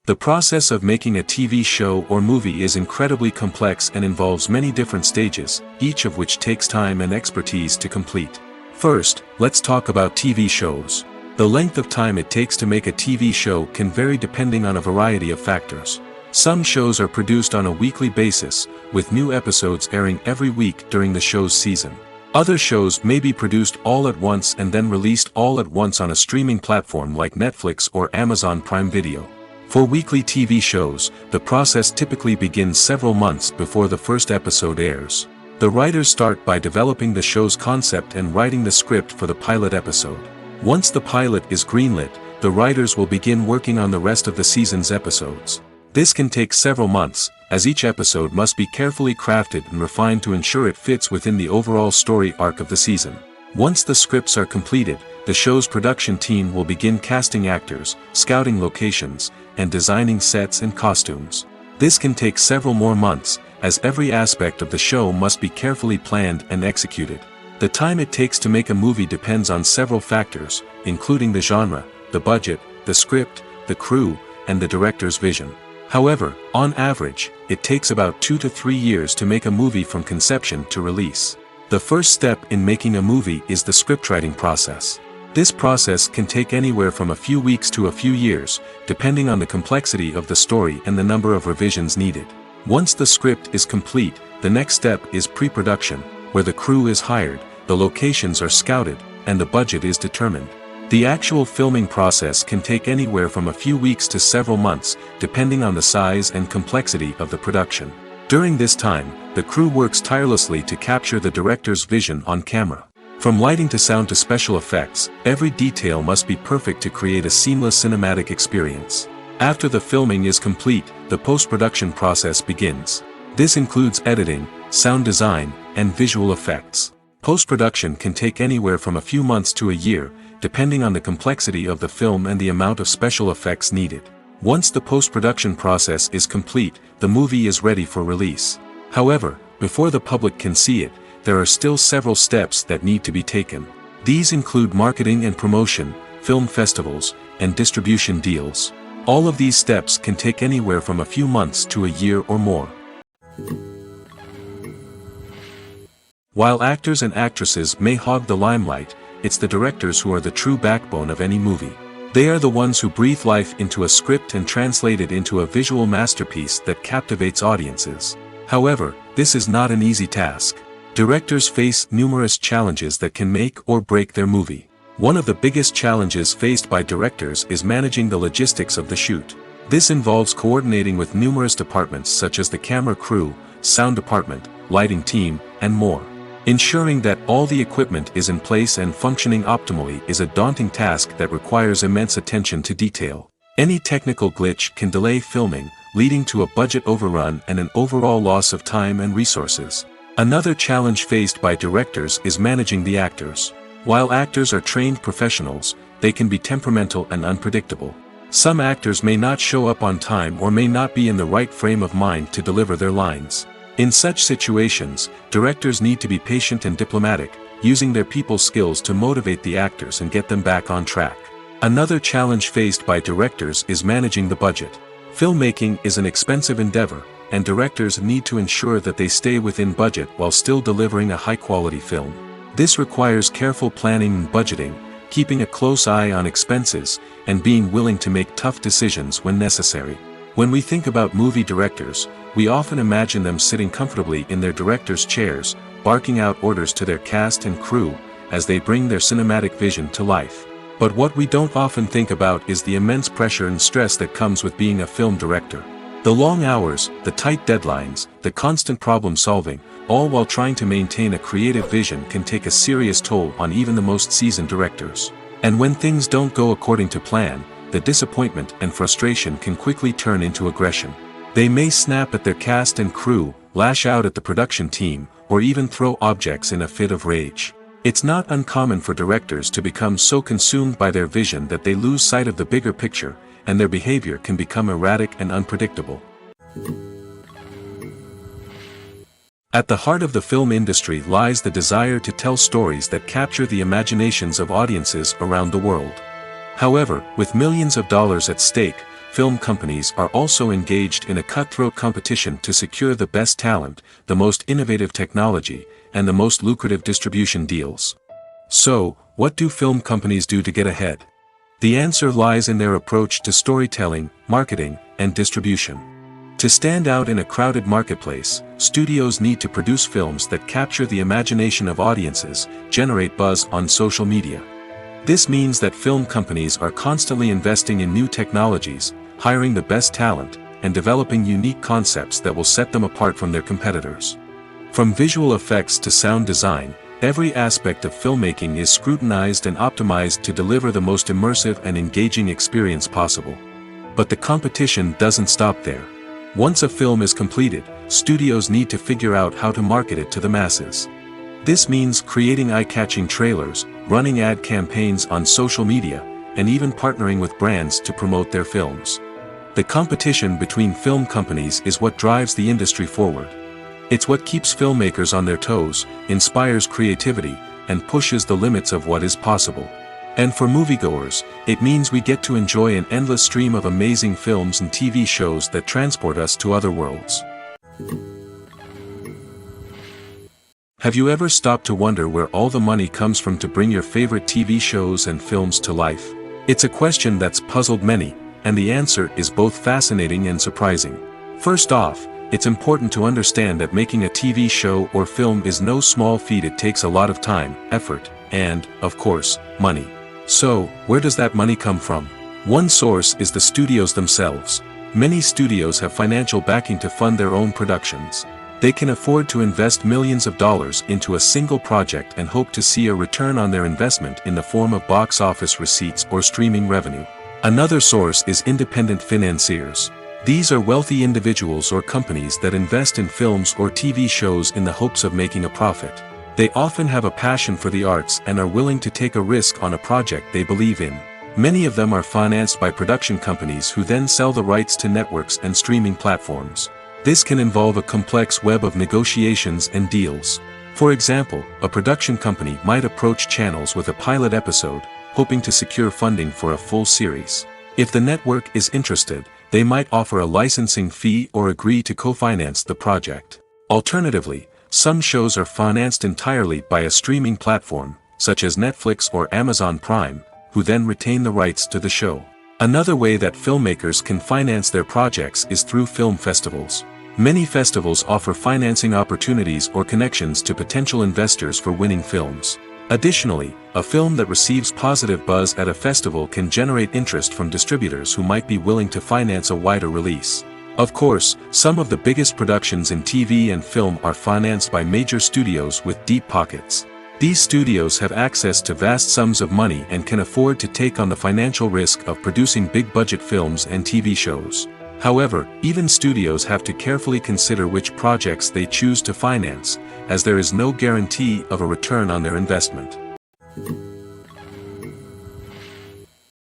The process of making a TV show or movie is incredibly complex and involves many different stages, each of which takes time and expertise to complete. First, let's talk about TV shows. The length of time it takes to make a TV show can vary depending on a variety of factors. Some shows are produced on a weekly basis, with new episodes airing every week during the show's season. Other shows may be produced all at once and then released all at once on a streaming platform like Netflix or Amazon Prime Video. For weekly TV shows, the process typically begins several months before the first episode airs. The writers start by developing the show's concept and writing the script for the pilot episode. Once the pilot is greenlit, the writers will begin working on the rest of the season's episodes. This can take several months, as each episode must be carefully crafted and refined to ensure it fits within the overall story arc of the season. Once the scripts are completed, the show's production team will begin casting actors, scouting locations, and designing sets and costumes. This can take several more months, as every aspect of the show must be carefully planned and executed. The time it takes to make a movie depends on several factors, including the genre, the budget, the script, the crew, and the director's vision. However, on average, it takes about 2 to 3 years to make a movie from conception to release. The first step in making a movie is the scriptwriting process. This process can take anywhere from a few weeks to a few years, depending on the complexity of the story and the number of revisions needed. Once the script is complete, the next step is pre-production, where the crew is hired, the locations are scouted, and the budget is determined. The actual filming process can take anywhere from a few weeks to several months, depending on the size and complexity of the production. During this time, the crew works tirelessly to capture the director's vision on camera. From lighting to sound to special effects, every detail must be perfect to create a seamless cinematic experience. After the filming is complete, the post-production process begins. This includes editing, sound design, and visual effects. Post-production can take anywhere from a few months to a year, depending on the complexity of the film and the amount of special effects needed. Once the post-production process is complete, the movie is ready for release. However, before the public can see it, there are still several steps that need to be taken. These include marketing and promotion, film festivals, and distribution deals. All of these steps can take anywhere from a few months to a year or more. While actors and actresses may hog the limelight, it's the directors who are the true backbone of any movie. They are the ones who breathe life into a script and translate it into a visual masterpiece that captivates audiences. However, this is not an easy task. Directors face numerous challenges that can make or break their movie. One of the biggest challenges faced by directors is managing the logistics of the shoot. This involves coordinating with numerous departments such as the camera crew, sound department, lighting team, and more. Ensuring that all the equipment is in place and functioning optimally is a daunting task that requires immense attention to detail. Any technical glitch can delay filming, leading to a budget overrun and an overall loss of time and resources. Another challenge faced by directors is managing the actors. While actors are trained professionals, they can be temperamental and unpredictable. Some actors may not show up on time or may not be in the right frame of mind to deliver their lines. In such situations, directors need to be patient and diplomatic, using their people skills to motivate the actors and get them back on track. Another challenge faced by directors is managing the budget. Filmmaking is an expensive endeavor, and directors need to ensure that they stay within budget while still delivering a high-quality film. This requires careful planning and budgeting, keeping a close eye on expenses, and being willing to make tough decisions when necessary. When we think about movie directors, we often imagine them sitting comfortably in their director's chairs, barking out orders to their cast and crew, as they bring their cinematic vision to life. But what we don't often think about is the immense pressure and stress that comes with being a film director. The long hours, the tight deadlines, the constant problem solving, all while trying to maintain a creative vision can take a serious toll on even the most seasoned directors. And when things don't go according to plan, the disappointment and frustration can quickly turn into aggression. They may snap at their cast and crew, lash out at the production team, or even throw objects in a fit of rage. It's not uncommon for directors to become so consumed by their vision that they lose sight of the bigger picture, and their behavior can become erratic and unpredictable. At the heart of the film industry lies the desire to tell stories that capture the imaginations of audiences around the world. However, with millions of dollars at stake, film companies are also engaged in a cutthroat competition to secure the best talent, the most innovative technology, and the most lucrative distribution deals. So, what do film companies do to get ahead? The answer lies in their approach to storytelling, marketing, and distribution. To stand out in a crowded marketplace, studios need to produce films that capture the imagination of audiences, generate buzz on social media. This means that film companies are constantly investing in new technologies, hiring the best talent, and developing unique concepts that will set them apart from their competitors. From visual effects to sound design, every aspect of filmmaking is scrutinized and optimized to deliver the most immersive and engaging experience possible. But the competition doesn't stop there. Once a film is completed, studios need to figure out how to market it to the masses. This means creating eye-catching trailers, running ad campaigns on social media, and even partnering with brands to promote their films. The competition between film companies is what drives the industry forward. It's what keeps filmmakers on their toes, inspires creativity, and pushes the limits of what is possible. And for moviegoers, it means we get to enjoy an endless stream of amazing films and TV shows that transport us to other worlds. Have you ever stopped to wonder where all the money comes from to bring your favorite TV shows and films to life? It's a question that's puzzled many, and the answer is both fascinating and surprising. First off, it's important to understand that making a TV show or film is no small feat. It takes a lot of time, effort, and, of course, money. So, where does that money come from? One source is the studios themselves. Many studios have financial backing to fund their own productions. They can afford to invest millions of dollars into a single project and hope to see a return on their investment in the form of box office receipts or streaming revenue. Another source is independent financiers. These are wealthy individuals or companies that invest in films or TV shows in the hopes of making a profit. They often have a passion for the arts and are willing to take a risk on a project they believe in. Many of them are financed by production companies who then sell the rights to networks and streaming platforms. This can involve a complex web of negotiations and deals. For example, a production company might approach channels with a pilot episode, hoping to secure funding for a full series. If the network is interested, they might offer a licensing fee or agree to co-finance the project. Alternatively, some shows are financed entirely by a streaming platform, such as Netflix or Amazon Prime, who then retain the rights to the show. Another way that filmmakers can finance their projects is through film festivals. Many festivals offer financing opportunities or connections to potential investors for winning films. Additionally, a film that receives positive buzz at a festival can generate interest from distributors who might be willing to finance a wider release. Of course, some of the biggest productions in TV and film are financed by major studios with deep pockets. These studios have access to vast sums of money and can afford to take on the financial risk of producing big-budget films and TV shows. However, even studios have to carefully consider which projects they choose to finance, as there is no guarantee of a return on their investment.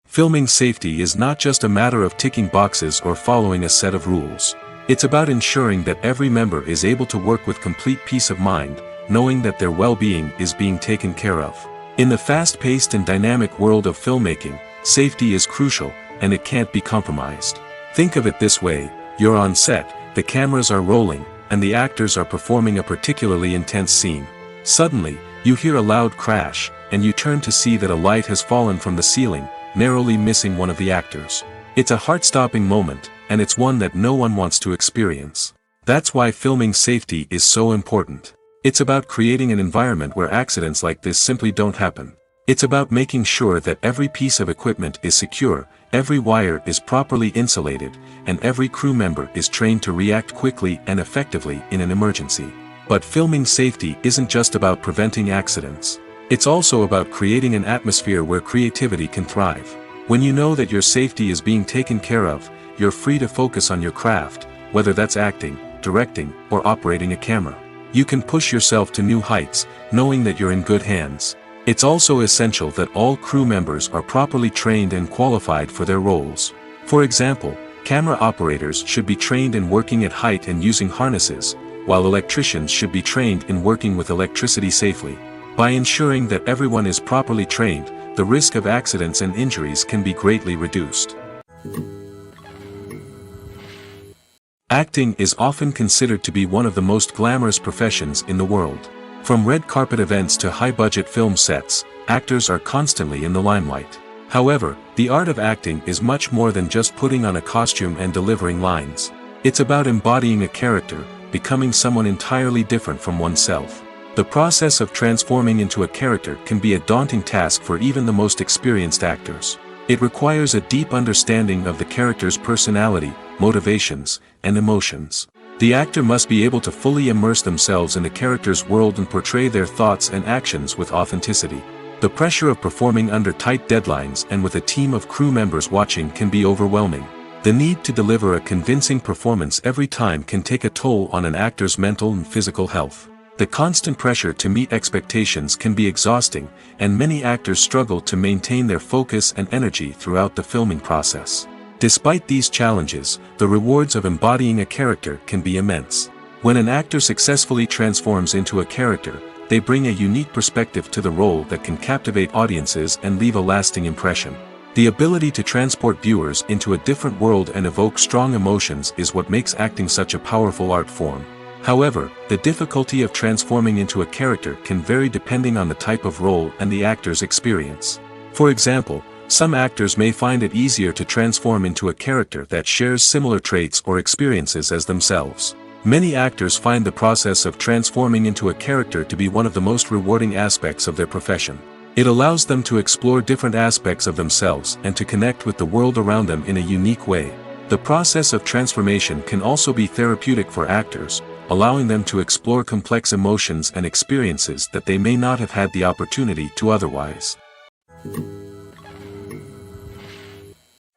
Filming safety is not just a matter of ticking boxes or following a set of rules. It's about ensuring that every member is able to work with complete peace of mind, knowing that their well-being is being taken care of. In the fast-paced and dynamic world of filmmaking, safety is crucial, and it can't be compromised. Think of it this way: you're on set, the cameras are rolling, and the actors are performing a particularly intense scene. Suddenly, you hear a loud crash, and you turn to see that a light has fallen from the ceiling, narrowly missing one of the actors. It's a heart-stopping moment, and it's one that no one wants to experience. That's why filming safety is so important. It's about creating an environment where accidents like this simply don't happen. It's about making sure that every piece of equipment is secure, every wire is properly insulated, and every crew member is trained to react quickly and effectively in an emergency. But filming safety isn't just about preventing accidents. It's also about creating an atmosphere where creativity can thrive. When you know that your safety is being taken care of, you're free to focus on your craft, whether that's acting, directing, or operating a camera. You can push yourself to new heights, knowing that you're in good hands. It's also essential that all crew members are properly trained and qualified for their roles. For example, camera operators should be trained in working at height and using harnesses, while electricians should be trained in working with electricity safely. By ensuring that everyone is properly trained, the risk of accidents and injuries can be greatly reduced. Acting is often considered to be one of the most glamorous professions in the world. From red carpet events to high-budget film sets, actors are constantly in the limelight. However, the art of acting is much more than just putting on a costume and delivering lines. It's about embodying a character, becoming someone entirely different from oneself. The process of transforming into a character can be a daunting task for even the most experienced actors. It requires a deep understanding of the character's personality, motivations, and emotions. The actor must be able to fully immerse themselves in the character's world and portray their thoughts and actions with authenticity. The pressure of performing under tight deadlines and with a team of crew members watching can be overwhelming. The need to deliver a convincing performance every time can take a toll on an actor's mental and physical health. The constant pressure to meet expectations can be exhausting, and many actors struggle to maintain their focus and energy throughout the filming process. Despite these challenges, the rewards of embodying a character can be immense. When an actor successfully transforms into a character, they bring a unique perspective to the role that can captivate audiences and leave a lasting impression. The ability to transport viewers into a different world and evoke strong emotions is what makes acting such a powerful art form. However, the difficulty of transforming into a character can vary depending on the type of role and the actor's experience. For example, some actors may find it easier to transform into a character that shares similar traits or experiences as themselves. Many actors find the process of transforming into a character to be one of the most rewarding aspects of their profession. It allows them to explore different aspects of themselves and to connect with the world around them in a unique way. The process of transformation can also be therapeutic for actors, allowing them to explore complex emotions and experiences that they may not have had the opportunity to otherwise.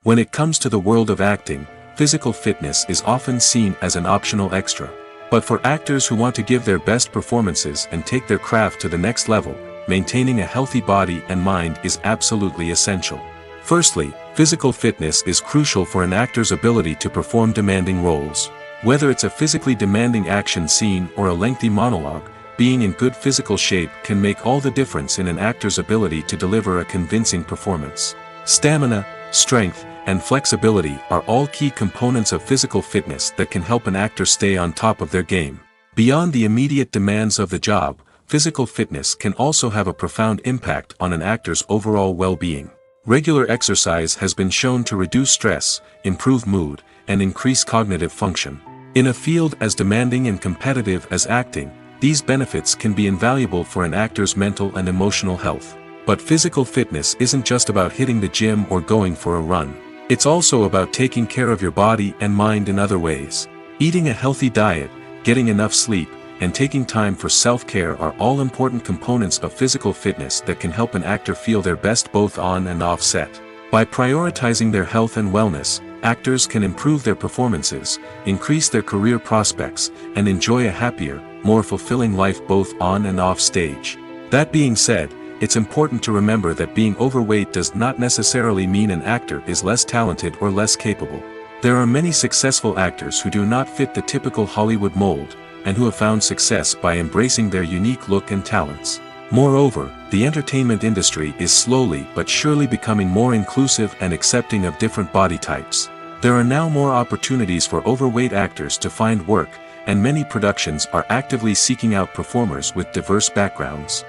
When it comes to the world of acting, physical fitness is often seen as an optional extra. But for actors who want to give their best performances and take their craft to the next level, maintaining a healthy body and mind is absolutely essential. Firstly, physical fitness is crucial for an actor's ability to perform demanding roles. Whether it's a physically demanding action scene or a lengthy monologue, being in good physical shape can make all the difference in an actor's ability to deliver a convincing performance. Stamina, strength, and flexibility are all key components of physical fitness that can help an actor stay on top of their game. Beyond the immediate demands of the job, physical fitness can also have a profound impact on an actor's overall well-being. Regular exercise has been shown to reduce stress, improve mood, and increase cognitive function. In a field as demanding and competitive as acting, these benefits can be invaluable for an actor's mental and emotional health. But physical fitness isn't just about hitting the gym or going for a run. It's also about taking care of your body and mind in other ways. Eating a healthy diet, getting enough sleep, and taking time for self-care are all important components of physical fitness that can help an actor feel their best both on and off set. By prioritizing their health and wellness, actors can improve their performances, increase their career prospects, and enjoy a happier, more fulfilling life both on and off stage. That being said, it's important to remember that being overweight does not necessarily mean an actor is less talented or less capable. There are many successful actors who do not fit the typical Hollywood mold, and who have found success by embracing their unique look and talents. Moreover, the entertainment industry is slowly but surely becoming more inclusive and accepting of different body types. There are now more opportunities for overweight actors to find work, and many productions are actively seeking out performers with diverse backgrounds.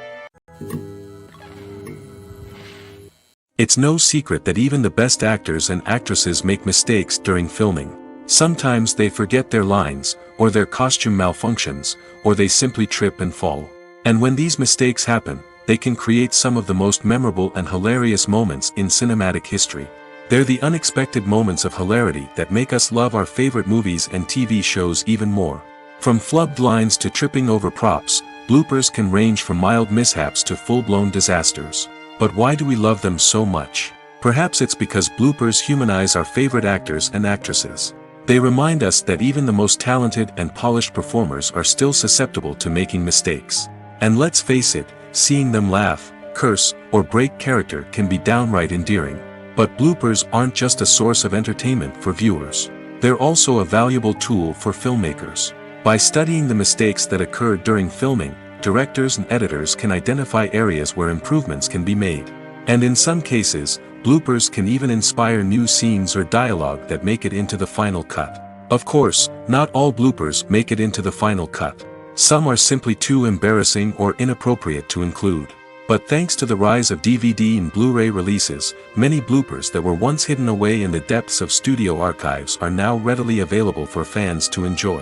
It's no secret that even the best actors and actresses make mistakes during filming. Sometimes they forget their lines, or their costume malfunctions, or they simply trip and fall. And when these mistakes happen, they can create some of the most memorable and hilarious moments in cinematic history. They're the unexpected moments of hilarity that make us love our favorite movies and TV shows even more. From flubbed lines to tripping over props, bloopers can range from mild mishaps to full-blown disasters. But why do we love them so much? Perhaps it's because bloopers humanize our favorite actors and actresses. They remind us that even the most talented and polished performers are still susceptible to making mistakes. And let's face it, seeing them laugh, curse, or break character can be downright endearing. But bloopers aren't just a source of entertainment for viewers. They're also a valuable tool for filmmakers. By studying the mistakes that occurred during filming, directors and editors can identify areas where improvements can be made. And in some cases, bloopers can even inspire new scenes or dialogue that make it into the final cut. Of course, not all bloopers make it into the final cut. Some are simply too embarrassing or inappropriate to include. But thanks to the rise of DVD and Blu-ray releases, many bloopers that were once hidden away in the depths of studio archives are now readily available for fans to enjoy.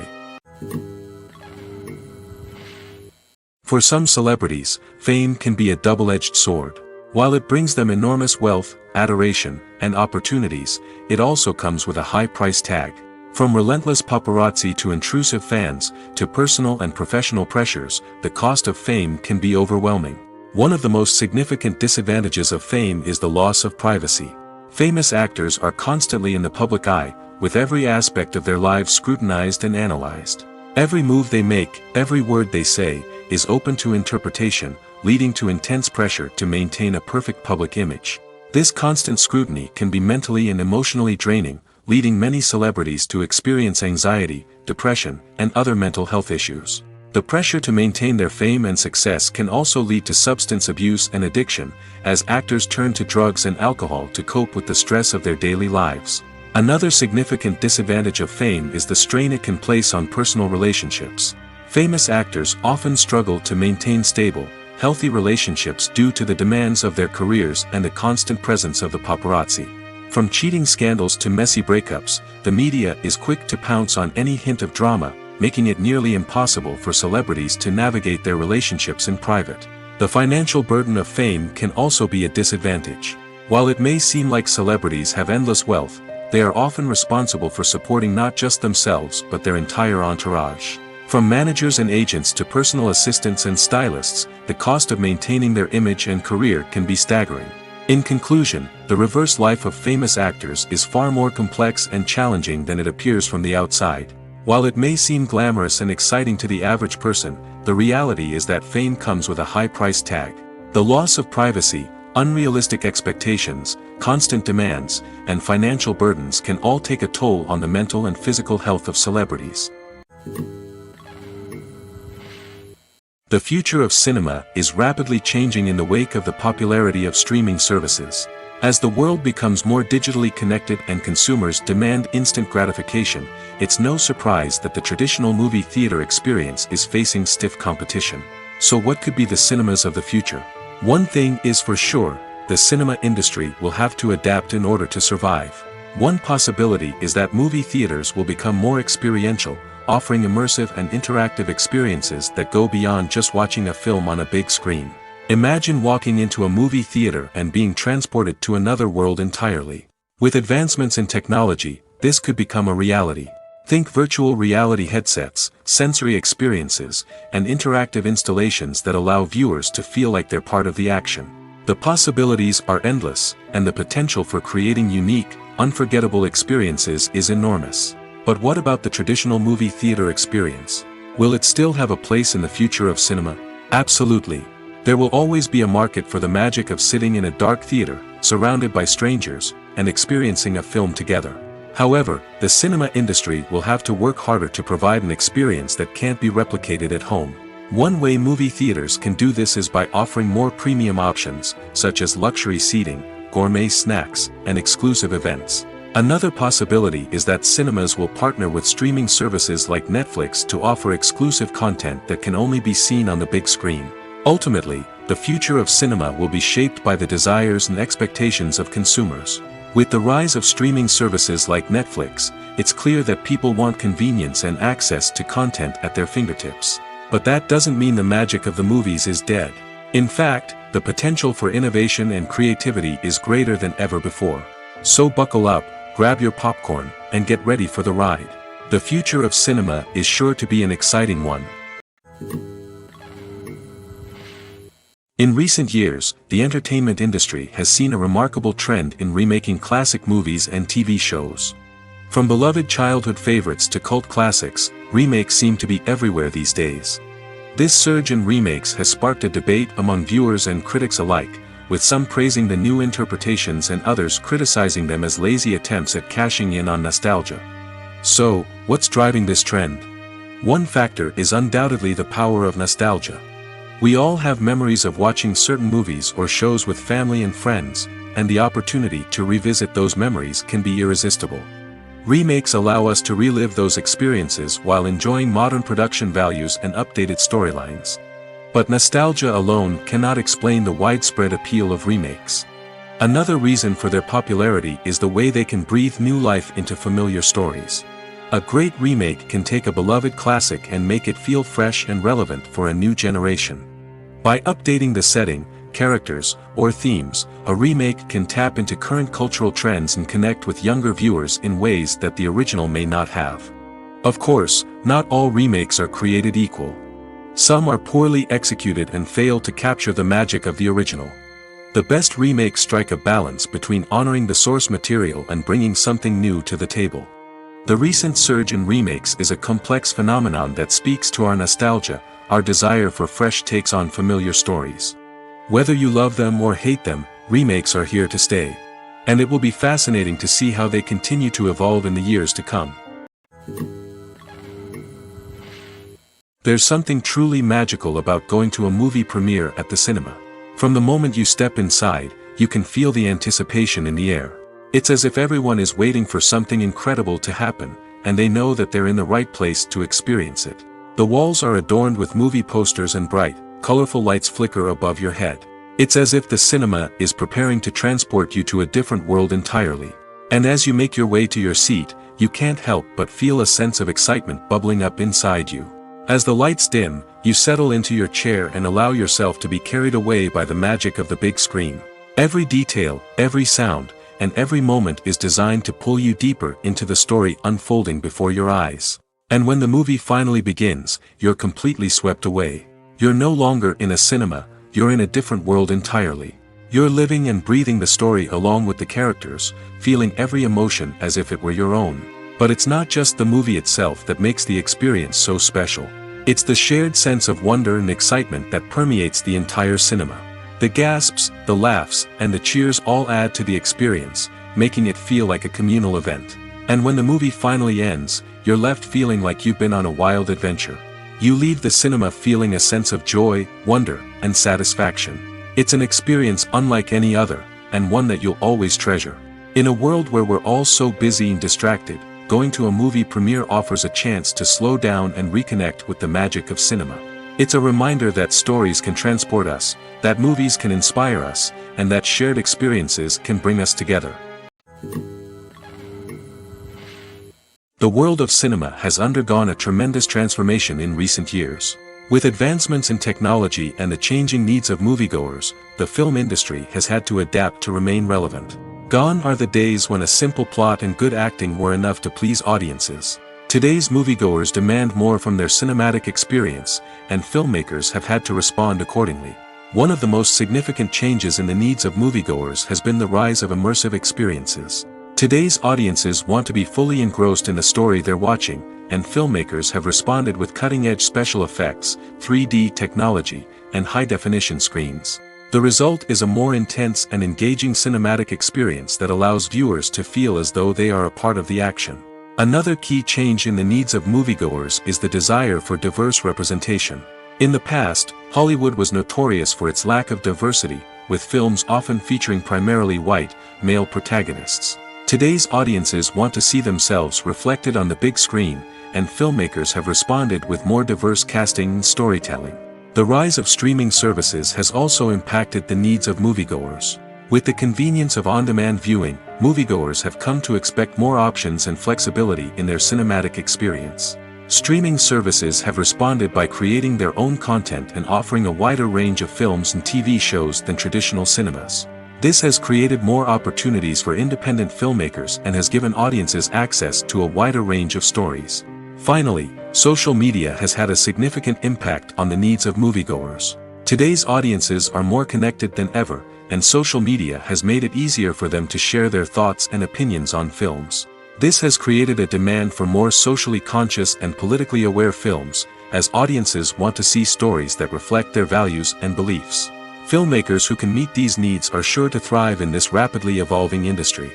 For some celebrities, fame can be a double-edged sword. While it brings them enormous wealth, adoration, and opportunities, it also comes with a high price tag. From relentless paparazzi to intrusive fans, to personal and professional pressures, the cost of fame can be overwhelming. One of the most significant disadvantages of fame is the loss of privacy. Famous actors are constantly in the public eye, with every aspect of their lives scrutinized and analyzed. Every move they make, every word they say, is open to interpretation, leading to intense pressure to maintain a perfect public image. This constant scrutiny can be mentally and emotionally draining, leading many celebrities to experience anxiety, depression, and other mental health issues. The pressure to maintain their fame and success can also lead to substance abuse and addiction, as actors turn to drugs and alcohol to cope with the stress of their daily lives. Another significant disadvantage of fame is the strain it can place on personal relationships. Famous actors often struggle to maintain stable, healthy relationships due to the demands of their careers and the constant presence of the paparazzi. From cheating scandals to messy breakups, the media is quick to pounce on any hint of drama, making it nearly impossible for celebrities to navigate their relationships in private. The financial burden of fame can also be a disadvantage. While it may seem like celebrities have endless wealth, they are often responsible for supporting not just themselves but their entire entourage. From managers and agents to personal assistants and stylists, the cost of maintaining their image and career can be staggering. In conclusion, the reverse life of famous actors is far more complex and challenging than it appears from the outside. While it may seem glamorous and exciting to the average person, the reality is that fame comes with a high price tag. The loss of privacy, unrealistic expectations, constant demands, and financial burdens can all take a toll on the mental and physical health of celebrities. The future of cinema is rapidly changing in the wake of the popularity of streaming services. As the world becomes more digitally connected and consumers demand instant gratification, it's no surprise that the traditional movie theater experience is facing stiff competition. So what could be the cinemas of the future? One thing is for sure, the cinema industry will have to adapt in order to survive. One possibility is that movie theaters will become more experiential, offering immersive and interactive experiences that go beyond just watching a film on a big screen. Imagine walking into a movie theater and being transported to another world entirely. With advancements in technology, this could become a reality. Think virtual reality headsets, sensory experiences, and interactive installations that allow viewers to feel like they're part of the action. The possibilities are endless, and the potential for creating unique, unforgettable experiences is enormous. But what about the traditional movie theater experience? Will it still have a place in the future of cinema? Absolutely. There will always be a market for the magic of sitting in a dark theater, surrounded by strangers, and experiencing a film together. However, the cinema industry will have to work harder to provide an experience that can't be replicated at home. One way movie theaters can do this is by offering more premium options, such as luxury seating, gourmet snacks, and exclusive events. Another possibility is that cinemas will partner with streaming services like Netflix to offer exclusive content that can only be seen on the big screen. Ultimately, the future of cinema will be shaped by the desires and expectations of consumers. With the rise of streaming services like Netflix, it's clear that people want convenience and access to content at their fingertips. But that doesn't mean the magic of the movies is dead. In fact, the potential for innovation and creativity is greater than ever before. So buckle up, grab your popcorn, and get ready for the ride. The future of cinema is sure to be an exciting one. In recent years, the entertainment industry has seen a remarkable trend in remaking classic movies and TV shows. From beloved childhood favorites to cult classics, remakes seem to be everywhere these days. This surge in remakes has sparked a debate among viewers and critics alike, with some praising the new interpretations and others criticizing them as lazy attempts at cashing in on nostalgia. So, what's driving this trend? One factor is undoubtedly the power of nostalgia. We all have memories of watching certain movies or shows with family and friends, and the opportunity to revisit those memories can be irresistible. Remakes allow us to relive those experiences while enjoying modern production values and updated storylines. But nostalgia alone cannot explain the widespread appeal of remakes. Another reason for their popularity is the way they can breathe new life into familiar stories. A great remake can take a beloved classic and make it feel fresh and relevant for a new generation. By updating the setting, characters, or themes, a remake can tap into current cultural trends and connect with younger viewers in ways that the original may not have. Of course, not all remakes are created equal. Some are poorly executed and fail to capture the magic of the original. The best remakes strike a balance between honoring the source material and bringing something new to the table. The recent surge in remakes is a complex phenomenon that speaks to our nostalgia, our desire for fresh takes on familiar stories. Whether you love them or hate them, remakes are here to stay. And it will be fascinating to see how they continue to evolve in the years to come. There's something truly magical about going to a movie premiere at the cinema. From the moment you step inside, you can feel the anticipation in the air. It's as if everyone is waiting for something incredible to happen, and they know that they're in the right place to experience it. The walls are adorned with movie posters and bright, colorful lights flicker above your head. It's as if the cinema is preparing to transport you to a different world entirely. And as you make your way to your seat, you can't help but feel a sense of excitement bubbling up inside you. As the lights dim, you settle into your chair and allow yourself to be carried away by the magic of the big screen. Every detail, every sound, and every moment is designed to pull you deeper into the story unfolding before your eyes. And when the movie finally begins, you're completely swept away. You're no longer in a cinema, you're in a different world entirely. You're living and breathing the story along with the characters, feeling every emotion as if it were your own. But it's not just the movie itself that makes the experience so special. It's the shared sense of wonder and excitement that permeates the entire cinema. The gasps, the laughs, and the cheers all add to the experience, making it feel like a communal event. And when the movie finally ends, you're left feeling like you've been on a wild adventure. You leave the cinema feeling a sense of joy, wonder, and satisfaction. It's an experience unlike any other, and one that you'll always treasure. In a world where we're all so busy and distracted, going to a movie premiere offers a chance to slow down and reconnect with the magic of cinema. It's a reminder that stories can transport us, that movies can inspire us, and that shared experiences can bring us together. The world of cinema has undergone a tremendous transformation in recent years. With advancements in technology and the changing needs of moviegoers, the film industry has had to adapt to remain relevant. Gone are the days when a simple plot and good acting were enough to please audiences. Today's moviegoers demand more from their cinematic experience, and filmmakers have had to respond accordingly. One of the most significant changes in the needs of moviegoers has been the rise of immersive experiences. Today's audiences want to be fully engrossed in the story they're watching, and filmmakers have responded with cutting-edge special effects, 3D technology, and high-definition screens. The result is a more intense and engaging cinematic experience that allows viewers to feel as though they are a part of the action. Another key change in the needs of moviegoers is the desire for diverse representation. In the past, Hollywood was notorious for its lack of diversity, with films often featuring primarily white, male protagonists. Today's audiences want to see themselves reflected on the big screen, and filmmakers have responded with more diverse casting and storytelling. The rise of streaming services has also impacted the needs of moviegoers. With the convenience of on-demand viewing, moviegoers have come to expect more options and flexibility in their cinematic experience. Streaming services have responded by creating their own content and offering a wider range of films and TV shows than traditional cinemas. This has created more opportunities for independent filmmakers and has given audiences access to a wider range of stories. Finally, social media has had a significant impact on the needs of moviegoers. Today's audiences are more connected than ever, and social media has made it easier for them to share their thoughts and opinions on films. This has created a demand for more socially conscious and politically aware films, as audiences want to see stories that reflect their values and beliefs. Filmmakers who can meet these needs are sure to thrive in this rapidly evolving industry.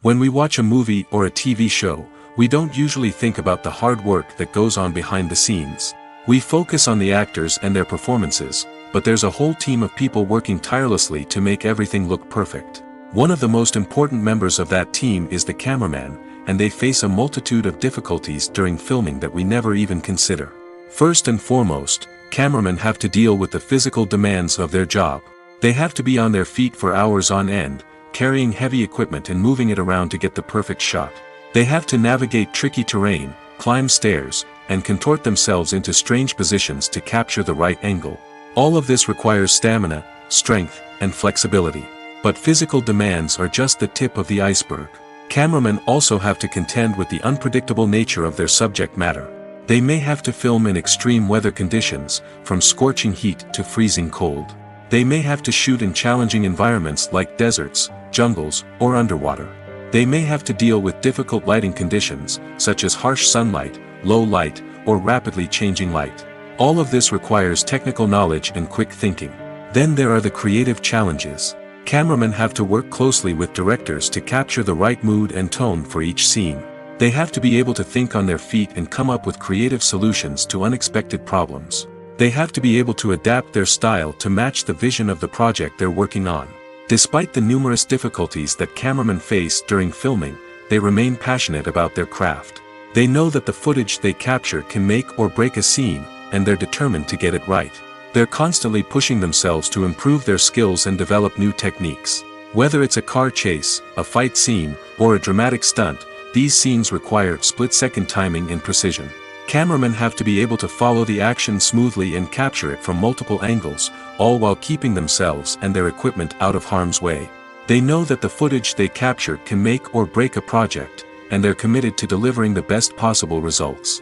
When we watch a movie or a TV show, we don't usually think about the hard work that goes on behind the scenes. We focus on the actors and their performances, but there's a whole team of people working tirelessly to make everything look perfect. One of the most important members of that team is the cameraman, and they face a multitude of difficulties during filming that we never even consider. First and foremost, cameramen have to deal with the physical demands of their job. They have to be on their feet for hours on end, carrying heavy equipment and moving it around to get the perfect shot. They have to navigate tricky terrain, climb stairs, and contort themselves into strange positions to capture the right angle. All of this requires stamina, strength, and flexibility. But physical demands are just the tip of the iceberg. Cameramen also have to contend with the unpredictable nature of their subject matter. They may have to film in extreme weather conditions, from scorching heat to freezing cold. They may have to shoot in challenging environments like deserts, jungles, or underwater. They may have to deal with difficult lighting conditions, such as harsh sunlight, low light, or rapidly changing light. All of this requires technical knowledge and quick thinking. Then there are the creative challenges. Cameramen have to work closely with directors to capture the right mood and tone for each scene. They have to be able to think on their feet and come up with creative solutions to unexpected problems. They have to be able to adapt their style to match the vision of the project they're working on. Despite the numerous difficulties that cameramen face during filming, they remain passionate about their craft. They know that the footage they capture can make or break a scene, and they're determined to get it right. They're constantly pushing themselves to improve their skills and develop new techniques. Whether it's a car chase, a fight scene, or a dramatic stunt, these scenes require split-second timing and precision. Cameramen have to be able to follow the action smoothly and capture it from multiple angles, all while keeping themselves and their equipment out of harm's way. They know that the footage they capture can make or break a project, and they're committed to delivering the best possible results.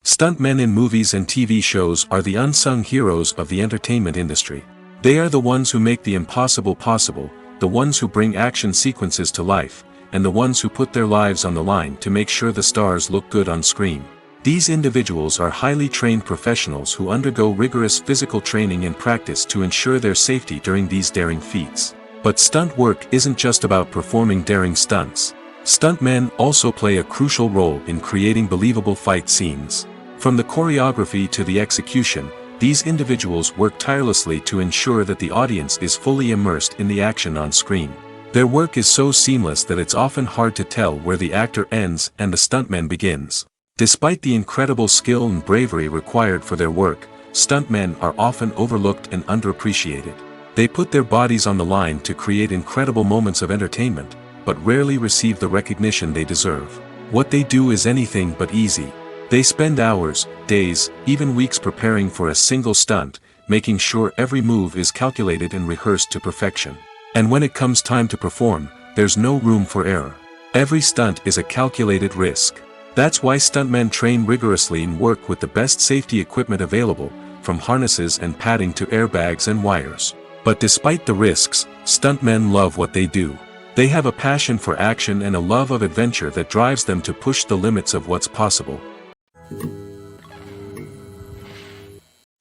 Stuntmen in movies and TV shows are the unsung heroes of the entertainment industry. They are the ones who make the impossible possible, the ones who bring action sequences to life, and the ones who put their lives on the line to make sure the stars look good on screen. These individuals are highly trained professionals who undergo rigorous physical training and practice to ensure their safety during these daring feats. But stunt work isn't just about performing daring stunts. Stuntmen also play a crucial role in creating believable fight scenes. From the choreography to the execution, these individuals work tirelessly to ensure that the audience is fully immersed in the action on screen. Their work is so seamless that it's often hard to tell where the actor ends and the stuntman begins. Despite the incredible skill and bravery required for their work, stuntmen are often overlooked and underappreciated. They put their bodies on the line to create incredible moments of entertainment, but rarely receive the recognition they deserve. What they do is anything but easy. They spend hours, days, even weeks preparing for a single stunt, making sure every move is calculated and rehearsed to perfection. And when it comes time to perform, there's no room for error. Every stunt is a calculated risk. That's why stuntmen train rigorously and work with the best safety equipment available, from harnesses and padding to airbags and wires. But despite the risks, stuntmen love what they do. They have a passion for action and a love of adventure that drives them to push the limits of what's possible.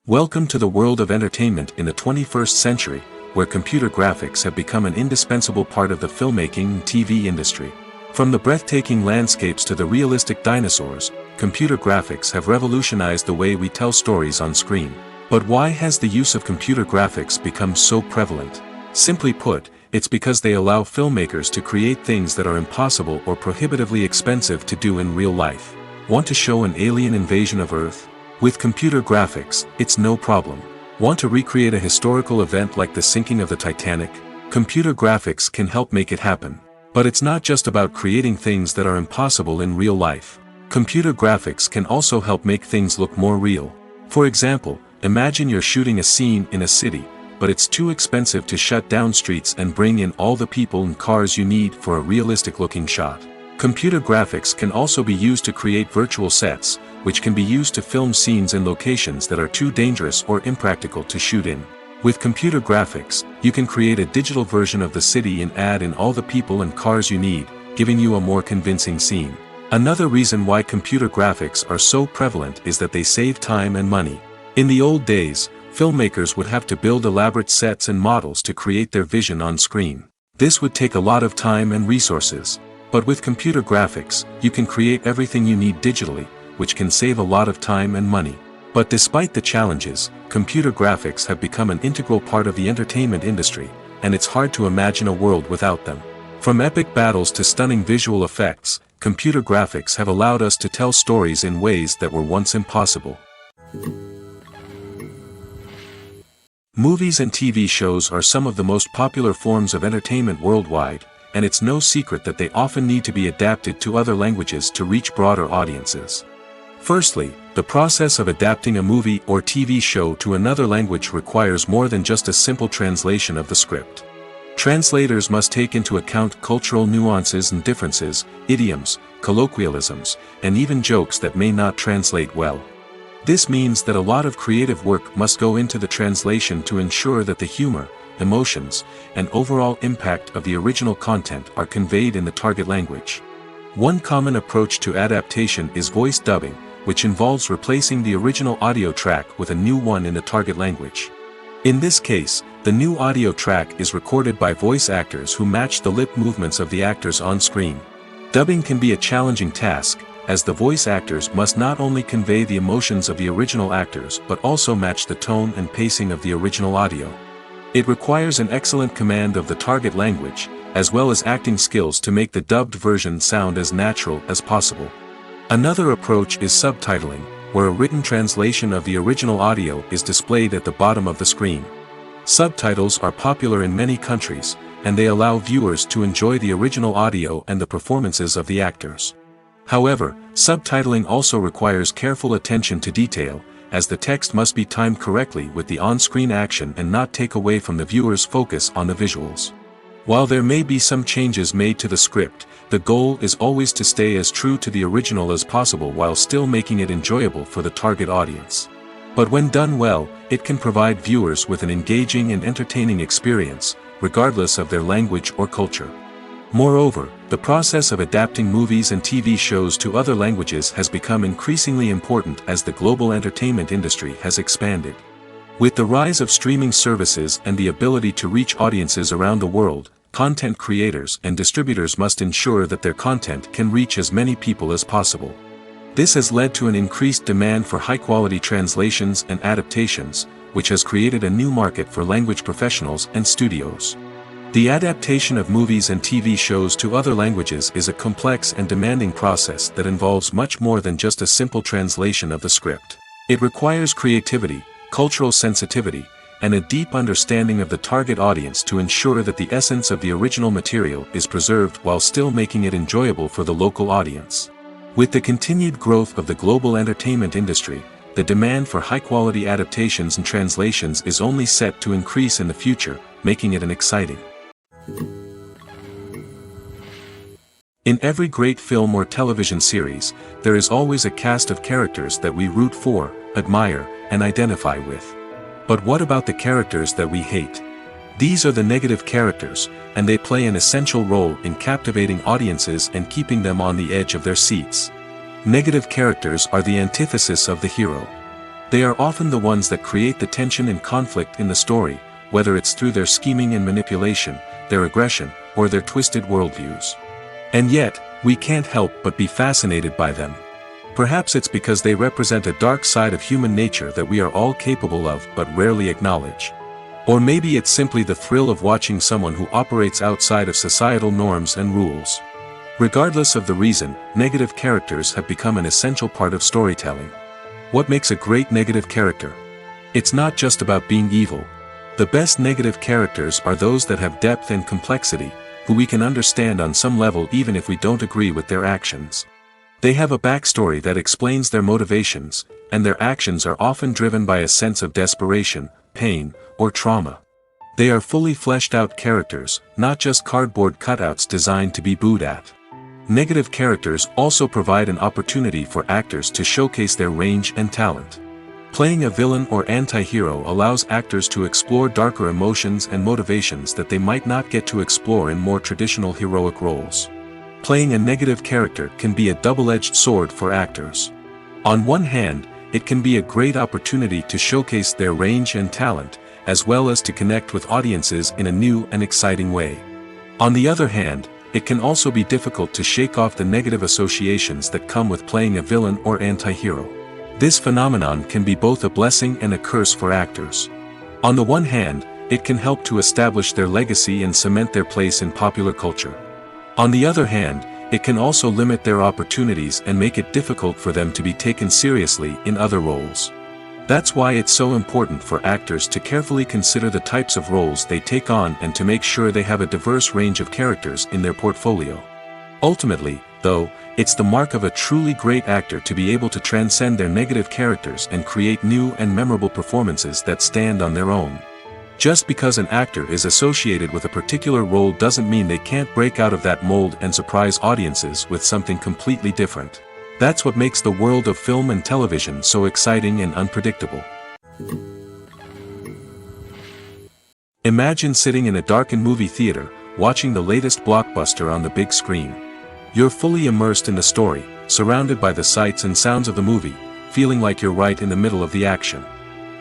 Welcome to the world of entertainment in the 21st century, where computer graphics have become an indispensable part of the filmmaking and TV industry. From the breathtaking landscapes to the realistic dinosaurs, computer graphics have revolutionized the way we tell stories on screen. But why has the use of computer graphics become so prevalent? Simply put, it's because they allow filmmakers to create things that are impossible or prohibitively expensive to do in real life. Want to show an alien invasion of Earth? With computer graphics, it's no problem. Want to recreate a historical event like the sinking of the Titanic? Computer graphics can help make it happen. But it's not just about creating things that are impossible in real life. Computer graphics can also help make things look more real. For example, imagine you're shooting a scene in a city, but it's too expensive to shut down streets and bring in all the people and cars you need for a realistic-looking shot. Computer graphics can also be used to create virtual sets, which can be used to film scenes in locations that are too dangerous or impractical to shoot in. With computer graphics, you can create a digital version of the city and add in all the people and cars you need, giving you a more convincing scene. Another reason why computer graphics are so prevalent is that they save time and money. In the old days, filmmakers would have to build elaborate sets and models to create their vision on screen. This would take a lot of time and resources. But with computer graphics, you can create everything you need digitally, which can save a lot of time and money. But despite the challenges, computer graphics have become an integral part of the entertainment industry, and it's hard to imagine a world without them. From epic battles to stunning visual effects, computer graphics have allowed us to tell stories in ways that were once impossible. Movies and TV shows are some of the most popular forms of entertainment worldwide, and it's no secret that they often need to be adapted to other languages to reach broader audiences. Firstly, the process of adapting a movie or TV show to another language requires more than just a simple translation of the script. Translators must take into account cultural nuances and differences, idioms, colloquialisms, and even jokes that may not translate well. This means that a lot of creative work must go into the translation to ensure that the humor, emotions, and overall impact of the original content are conveyed in the target language. One common approach to adaptation is voice dubbing, which involves replacing the original audio track with a new one in the target language. In this case, the new audio track is recorded by voice actors who match the lip movements of the actors on screen. Dubbing can be a challenging task, as the voice actors must not only convey the emotions of the original actors but also match the tone and pacing of the original audio. It requires an excellent command of the target language, as well as acting skills to make the dubbed version sound as natural as possible. Another approach is subtitling, where a written translation of the original audio is displayed at the bottom of the screen. Subtitles are popular in many countries, and they allow viewers to enjoy the original audio and the performances of the actors. However, subtitling also requires careful attention to detail, as the text must be timed correctly with the on-screen action and not take away from the viewer's focus on the visuals. While there may be some changes made to the script, the goal is always to stay as true to the original as possible while still making it enjoyable for the target audience. But when done well, it can provide viewers with an engaging and entertaining experience, regardless of their language or culture. Moreover, the process of adapting movies and TV shows to other languages has become increasingly important as the global entertainment industry has expanded. With the rise of streaming services and the ability to reach audiences around the world, content creators and distributors must ensure that their content can reach as many people as possible. This has led to an increased demand for high-quality translations and adaptations, which has created a new market for language professionals and studios. The adaptation of movies and TV shows to other languages is a complex and demanding process that involves much more than just a simple translation of the script. It requires creativity, cultural sensitivity, and a deep understanding of the target audience to ensure that the essence of the original material is preserved while still making it enjoyable for the local audience. With the continued growth of the global entertainment industry, the demand for high-quality adaptations and translations is only set to increase in the future, making it an exciting. In every great film or television series, there is always a cast of characters that we root for, admire, and identify with. But what about the characters that we hate? These are the negative characters, and they play an essential role in captivating audiences and keeping them on the edge of their seats. Negative characters are the antithesis of the hero. They are often the ones that create the tension and conflict in the story, whether it's through their scheming and manipulation, their aggression, or their twisted worldviews. And yet, we can't help but be fascinated by them. Perhaps it's because they represent a dark side of human nature that we are all capable of but rarely acknowledge. Or maybe it's simply the thrill of watching someone who operates outside of societal norms and rules. Regardless of the reason, negative characters have become an essential part of storytelling. What makes a great negative character? It's not just about being evil. The best negative characters are those that have depth and complexity, who we can understand on some level even if we don't agree with their actions. They have a backstory that explains their motivations, and their actions are often driven by a sense of desperation, pain, or trauma. They are fully fleshed out characters, not just cardboard cutouts designed to be booed at. Negative characters also provide an opportunity for actors to showcase their range and talent. Playing a villain or anti-hero allows actors to explore darker emotions and motivations that they might not get to explore in more traditional heroic roles. Playing a negative character can be a double-edged sword for actors. On one hand, it can be a great opportunity to showcase their range and talent, as well as to connect with audiences in a new and exciting way. On the other hand, it can also be difficult to shake off the negative associations that come with playing a villain or anti-hero. This phenomenon can be both a blessing and a curse for actors. On the one hand, it can help to establish their legacy and cement their place in popular culture. On the other hand, it can also limit their opportunities and make it difficult for them to be taken seriously in other roles. That's why it's so important for actors to carefully consider the types of roles they take on and to make sure they have a diverse range of characters in their portfolio. Ultimately, though, it's the mark of a truly great actor to be able to transcend their negative characters and create new and memorable performances that stand on their own. Just because an actor is associated with a particular role doesn't mean they can't break out of that mold and surprise audiences with something completely different. That's what makes the world of film and television so exciting and unpredictable. Imagine sitting in a darkened movie theater, watching the latest blockbuster on the big screen. You're fully immersed in the story, surrounded by the sights and sounds of the movie, feeling like you're right in the middle of the action.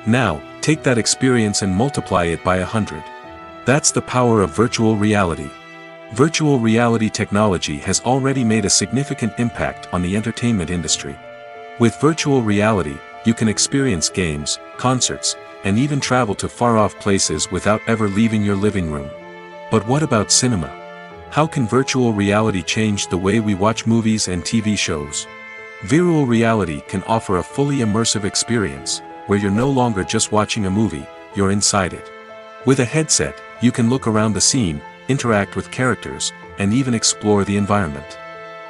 Now, take that experience and multiply it by 100. That's the power of virtual reality. Virtual reality technology has already made a significant impact on the entertainment industry. With virtual reality, you can experience games, concerts, and even travel to far-off places without ever leaving your living room. But what about cinema? How can virtual reality change the way we watch movies and TV shows? Virtual reality can offer a fully immersive experience, where you're no longer just watching a movie, you're inside it. With a headset, you can look around the scene, interact with characters, and even explore the environment.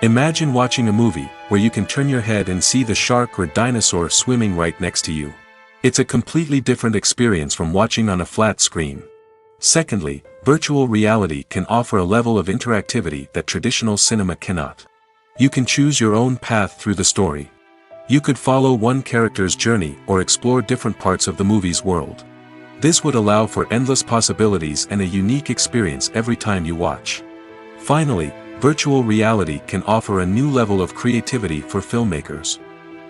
Imagine watching a movie where you can turn your head and see the shark or dinosaur swimming right next to you. It's a completely different experience from watching on a flat screen. Secondly, virtual reality can offer a level of interactivity that traditional cinema cannot. You can choose your own path through the story. You could follow one character's journey or explore different parts of the movie's world. This would allow for endless possibilities and a unique experience every time you watch. Finally, virtual reality can offer a new level of creativity for filmmakers.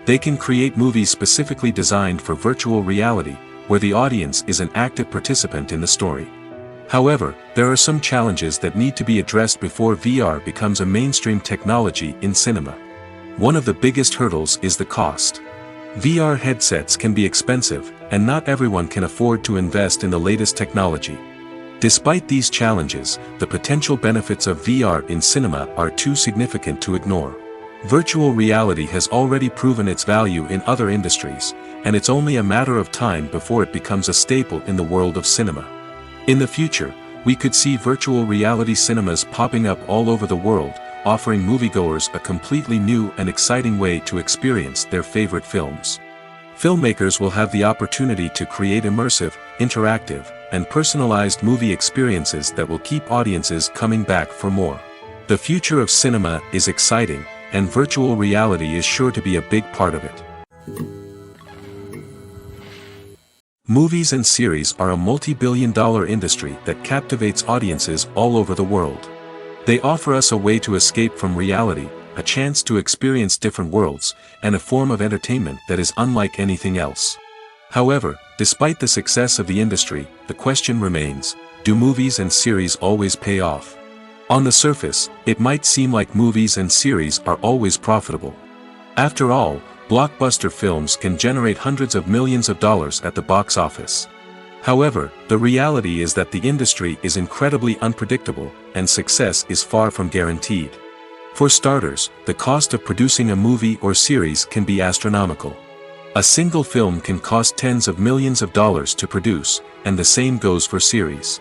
They can create movies specifically designed for virtual reality, where the audience is an active participant in the story. However, there are some challenges that need to be addressed before VR becomes a mainstream technology in cinema. One of the biggest hurdles is the cost. VR headsets can be expensive, and not everyone can afford to invest in the latest technology. Despite these challenges, the potential benefits of VR in cinema are too significant to ignore. Virtual reality has already proven its value in other industries, and it's only a matter of time before it becomes a staple in the world of cinema. In the future, we could see virtual reality cinemas popping up all over the world, offering moviegoers a completely new and exciting way to experience their favorite films. Filmmakers will have the opportunity to create immersive, interactive, and personalized movie experiences that will keep audiences coming back for more. The future of cinema is exciting, and virtual reality is sure to be a big part of it. Movies and series are a multi-billion-dollar industry that captivates audiences all over the world. They offer us a way to escape from reality, a chance to experience different worlds, and a form of entertainment that is unlike anything else. However, despite the success of the industry, the question remains, do movies and series always pay off? On the surface, it might seem like movies and series are always profitable. After all, blockbuster films can generate hundreds of millions of dollars at the box office. However, the reality is that the industry is incredibly unpredictable, and success is far from guaranteed. For starters, the cost of producing a movie or series can be astronomical. A single film can cost tens of millions of dollars to produce, and the same goes for series.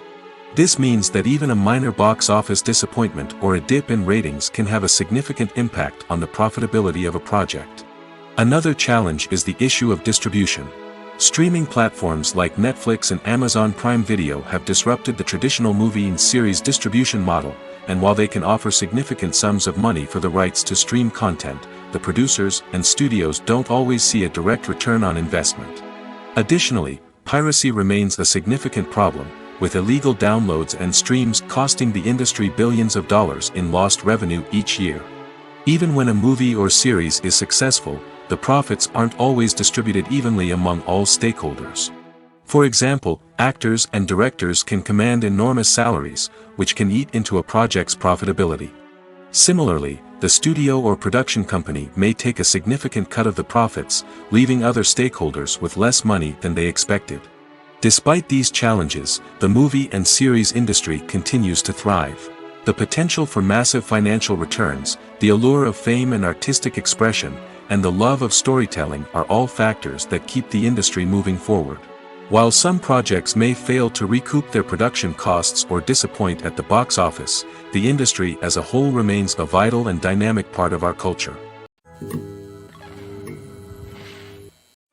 This means that even a minor box office disappointment or a dip in ratings can have a significant impact on the profitability of a project. Another challenge is the issue of distribution. Streaming platforms like Netflix and Amazon Prime Video have disrupted the traditional movie and series distribution model, and while they can offer significant sums of money for the rights to stream content, the producers and studios don't always see a direct return on investment. Additionally, piracy remains a significant problem, with illegal downloads and streams costing the industry billions of dollars in lost revenue each year. Even when a movie or series is successful, the profits aren't always distributed evenly among all stakeholders. For example, actors and directors can command enormous salaries, which can eat into a project's profitability. Similarly, the studio or production company may take a significant cut of the profits, leaving other stakeholders with less money than they expected. Despite these challenges, the movie and series industry continues to thrive. The potential for massive financial returns, the allure of fame and artistic expression, and the love of storytelling are all factors that keep the industry moving forward. While some projects may fail to recoup their production costs or disappoint at the box office, the industry as a whole remains a vital and dynamic part of our culture.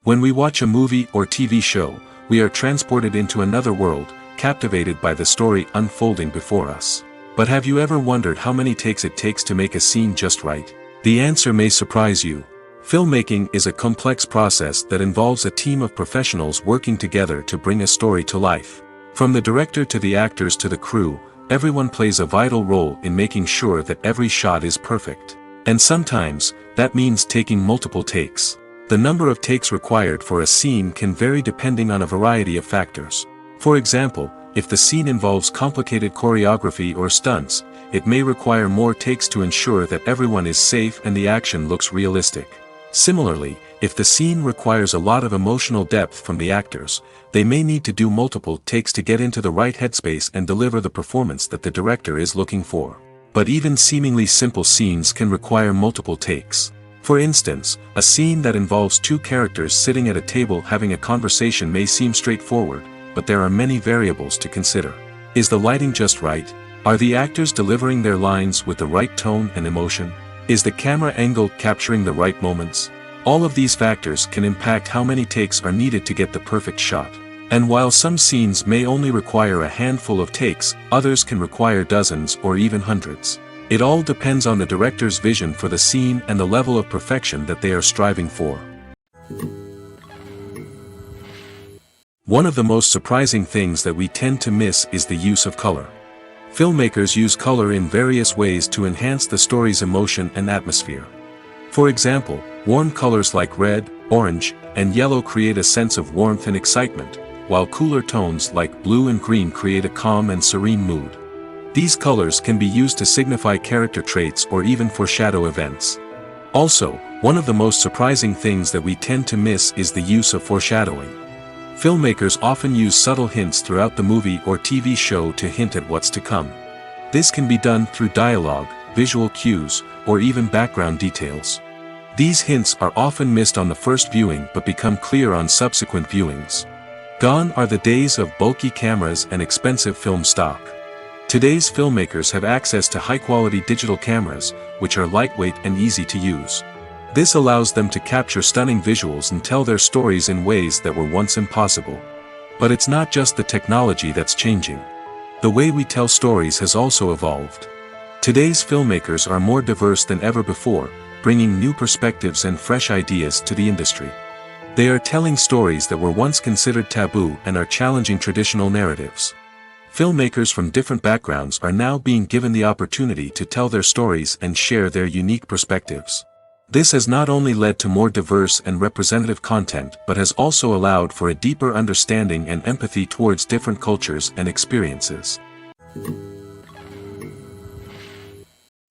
When we watch a movie or TV show, we are transported into another world, captivated by the story unfolding before us. But have you ever wondered how many takes it takes to make a scene just right? The answer may surprise you. Filmmaking is a complex process that involves a team of professionals working together to bring a story to life. From the director to the actors to the crew, everyone plays a vital role in making sure that every shot is perfect. And sometimes, that means taking multiple takes. The number of takes required for a scene can vary depending on a variety of factors. For example, if the scene involves complicated choreography or stunts, it may require more takes to ensure that everyone is safe and the action looks realistic. Similarly, if the scene requires a lot of emotional depth from the actors, they may need to do multiple takes to get into the right headspace and deliver the performance that the director is looking for. But even seemingly simple scenes can require multiple takes. For instance, a scene that involves two characters sitting at a table having a conversation may seem straightforward, but there are many variables to consider. Is the lighting just right? Are the actors delivering their lines with the right tone and emotion? Is the camera angle capturing the right moments? All of these factors can impact how many takes are needed to get the perfect shot. And while some scenes may only require a handful of takes, others can require dozens or even hundreds. It all depends on the director's vision for the scene and the level of perfection that they are striving for. One of the most surprising things that we tend to miss is the use of color. Filmmakers use color in various ways to enhance the story's emotion and atmosphere. For example, warm colors like red, orange, and yellow create a sense of warmth and excitement, while cooler tones like blue and green create a calm and serene mood. These colors can be used to signify character traits or even foreshadow events. Also, one of the most surprising things that we tend to miss is the use of foreshadowing. Filmmakers often use subtle hints throughout the movie or TV show to hint at what's to come. This can be done through dialogue, visual cues, or even background details. These hints are often missed on the first viewing but become clear on subsequent viewings. Gone are the days of bulky cameras and expensive film stock. Today's filmmakers have access to high-quality digital cameras, which are lightweight and easy to use. This allows them to capture stunning visuals and tell their stories in ways that were once impossible. But it's not just the technology that's changing. The way we tell stories has also evolved. Today's filmmakers are more diverse than ever before, bringing new perspectives and fresh ideas to the industry. They are telling stories that were once considered taboo and are challenging traditional narratives. Filmmakers from different backgrounds are now being given the opportunity to tell their stories and share their unique perspectives. This has not only led to more diverse and representative content but has also allowed for a deeper understanding and empathy towards different cultures and experiences.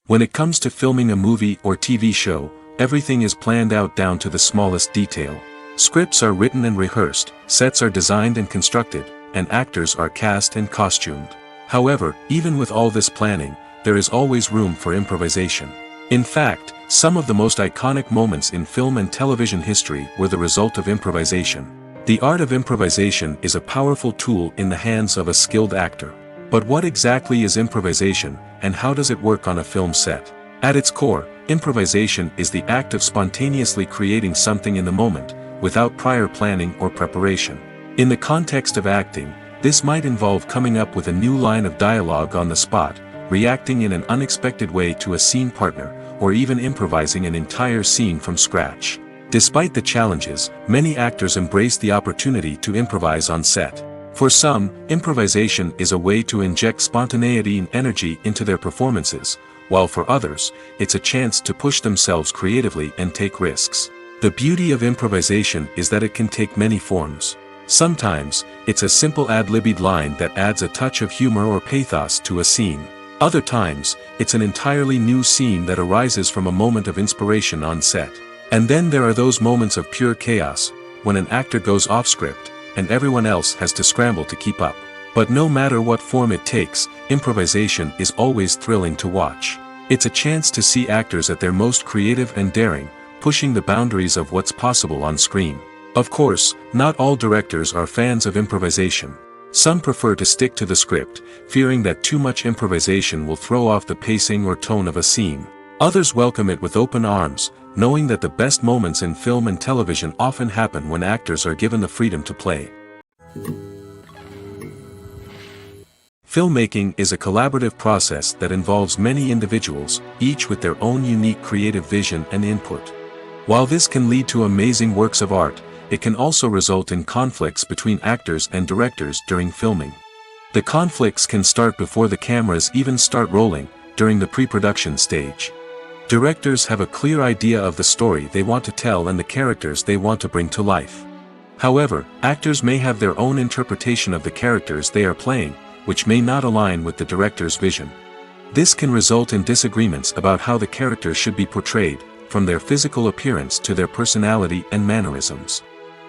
When it comes to filming a movie or TV show, everything is planned out down to the smallest detail. Scripts are written and rehearsed, sets are designed and constructed, and actors are cast and costumed. However, even with all this planning, there is always room for improvisation. In fact, some of the most iconic moments in film and television history were the result of improvisation. The art of improvisation is a powerful tool in the hands of a skilled actor. But what exactly is improvisation, and how does it work on a film set? At its core, improvisation is the act of spontaneously creating something in the moment, without prior planning or preparation. In the context of acting, this might involve coming up with a new line of dialogue on the spot, reacting in an unexpected way to a scene partner, or even improvising an entire scene from scratch. Despite the challenges, many actors embrace the opportunity to improvise on set. For some, improvisation is a way to inject spontaneity and energy into their performances, while for others, it's a chance to push themselves creatively and take risks. The beauty of improvisation is that it can take many forms. Sometimes, it's a simple ad-libbed line that adds a touch of humor or pathos to a scene. Other times, it's an entirely new scene that arises from a moment of inspiration on set. And then there are those moments of pure chaos, when an actor goes off script, and everyone else has to scramble to keep up. But no matter what form it takes, improvisation is always thrilling to watch. It's a chance to see actors at their most creative and daring, pushing the boundaries of what's possible on screen. Of course, not all directors are fans of improvisation. Some prefer to stick to the script, fearing that too much improvisation will throw off the pacing or tone of a scene. Others welcome it with open arms, knowing that the best moments in film and television often happen when actors are given the freedom to play. Filmmaking is a collaborative process that involves many individuals, each with their own unique creative vision and input. While this can lead to amazing works of art, it can also result in conflicts between actors and directors during filming. The conflicts can start before the cameras even start rolling, during the pre-production stage. Directors have a clear idea of the story they want to tell and the characters they want to bring to life. However, actors may have their own interpretation of the characters they are playing, which may not align with the director's vision. This can result in disagreements about how the characters should be portrayed, from their physical appearance to their personality and mannerisms.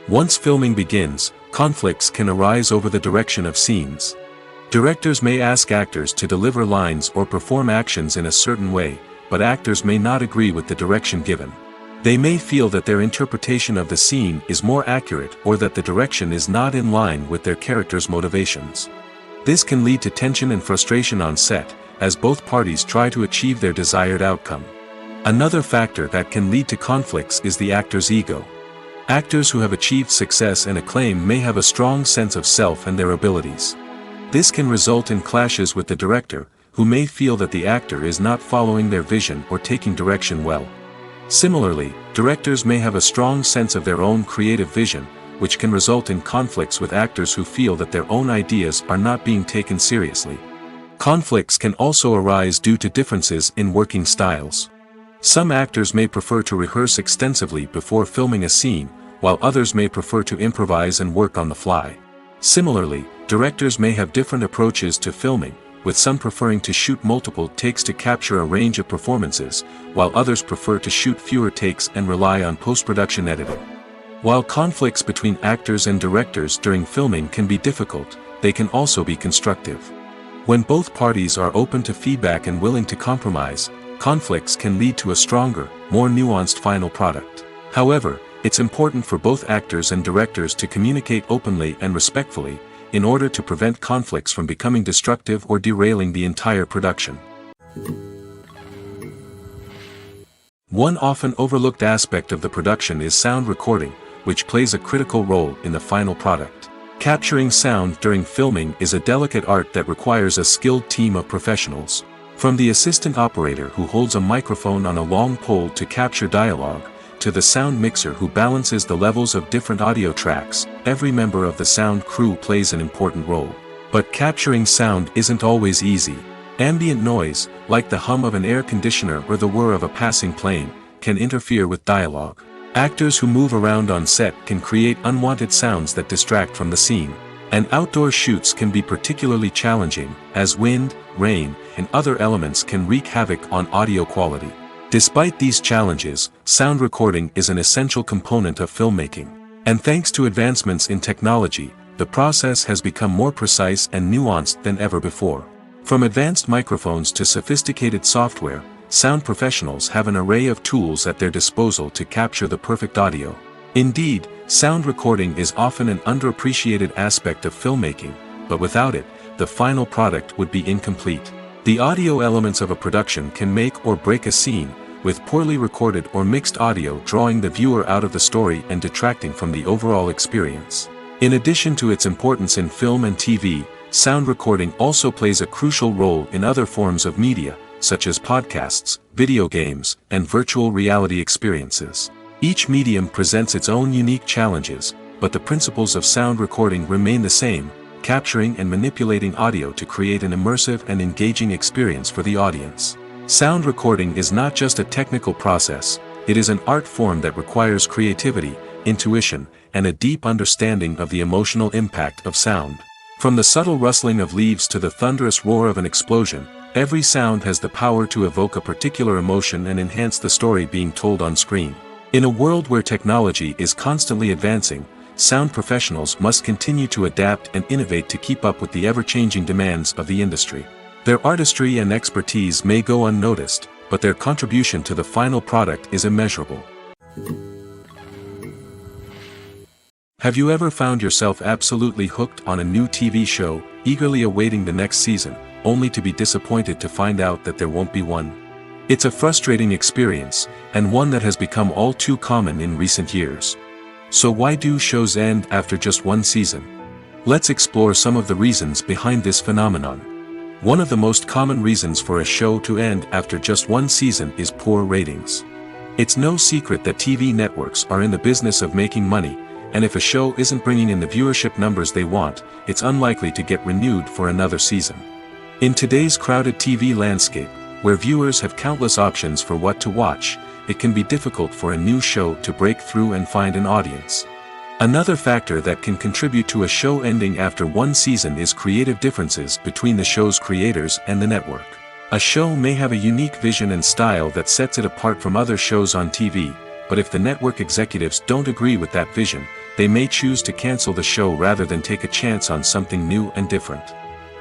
Once filming begins, conflicts can arise over the direction of scenes. Directors may ask actors to deliver lines or perform actions in a certain way, but actors may not agree with the direction given. They may feel that their interpretation of the scene is more accurate or that the direction is not in line with their character's motivations. This can lead to tension and frustration on set, as both parties try to achieve their desired outcome. Another factor that can lead to conflicts is the actor's ego. Actors who have achieved success and acclaim may have a strong sense of self and their abilities. This can result in clashes with the director, who may feel that the actor is not following their vision or taking direction well. Similarly, directors may have a strong sense of their own creative vision, which can result in conflicts with actors who feel that their own ideas are not being taken seriously. Conflicts can also arise due to differences in working styles. Some actors may prefer to rehearse extensively before filming a scene, while others may prefer to improvise and work on the fly. Similarly, directors may have different approaches to filming, with some preferring to shoot multiple takes to capture a range of performances, while others prefer to shoot fewer takes and rely on post-production editing. While conflicts between actors and directors during filming can be difficult, they can also be constructive. When both parties are open to feedback and willing to compromise, conflicts can lead to a stronger, more nuanced final product. However, it's important for both actors and directors to communicate openly and respectfully, in order to prevent conflicts from becoming destructive or derailing the entire production. One often overlooked aspect of the production is sound recording, which plays a critical role in the final product. Capturing sound during filming is a delicate art that requires a skilled team of professionals. From the assistant operator who holds a microphone on a long pole to capture dialogue, to the sound mixer who balances the levels of different audio tracks, every member of the sound crew plays an important role. But capturing sound isn't always easy. Ambient noise, like the hum of an air conditioner or the whir of a passing plane, can interfere with dialogue. Actors who move around on set can create unwanted sounds that distract from the scene. And outdoor shoots can be particularly challenging, as wind, rain, and other elements can wreak havoc on audio quality. Despite these challenges, sound recording is an essential component of filmmaking. And thanks to advancements in technology, the process has become more precise and nuanced than ever before. From advanced microphones to sophisticated software, sound professionals have an array of tools at their disposal to capture the perfect audio. Indeed, sound recording is often an underappreciated aspect of filmmaking, but without it, the final product would be incomplete. The audio elements of a production can make or break a scene, with poorly recorded or mixed audio drawing the viewer out of the story and detracting from the overall experience. In addition to its importance in film and TV, sound recording also plays a crucial role in other forms of media, such as podcasts, video games, and virtual reality experiences. Each medium presents its own unique challenges, but the principles of sound recording remain the same: capturing and manipulating audio to create an immersive and engaging experience for the audience. Sound recording is not just a technical process, it is an art form that requires creativity, intuition, and a deep understanding of the emotional impact of sound. From the subtle rustling of leaves to the thunderous roar of an explosion, every sound has the power to evoke a particular emotion and enhance the story being told on screen. In a world where technology is constantly advancing, sound professionals must continue to adapt and innovate to keep up with the ever-changing demands of the industry. Their artistry and expertise may go unnoticed, but their contribution to the final product is immeasurable. Have you ever found yourself absolutely hooked on a new TV show, eagerly awaiting the next season, only to be disappointed to find out that there won't be one? It's a frustrating experience, and one that has become all too common in recent years. So why do shows end after just one season? Let's explore some of the reasons behind this phenomenon. One of the most common reasons for a show to end after just one season is poor ratings. It's no secret that TV networks are in the business of making money, and if a show isn't bringing in the viewership numbers they want, it's unlikely to get renewed for another season. In today's crowded TV landscape, where viewers have countless options for what to watch, it can be difficult for a new show to break through and find an audience. Another factor that can contribute to a show ending after one season is creative differences between the show's creators and the network. A show may have a unique vision and style that sets it apart from other shows on TV, but if the network executives don't agree with that vision, they may choose to cancel the show rather than take a chance on something new and different.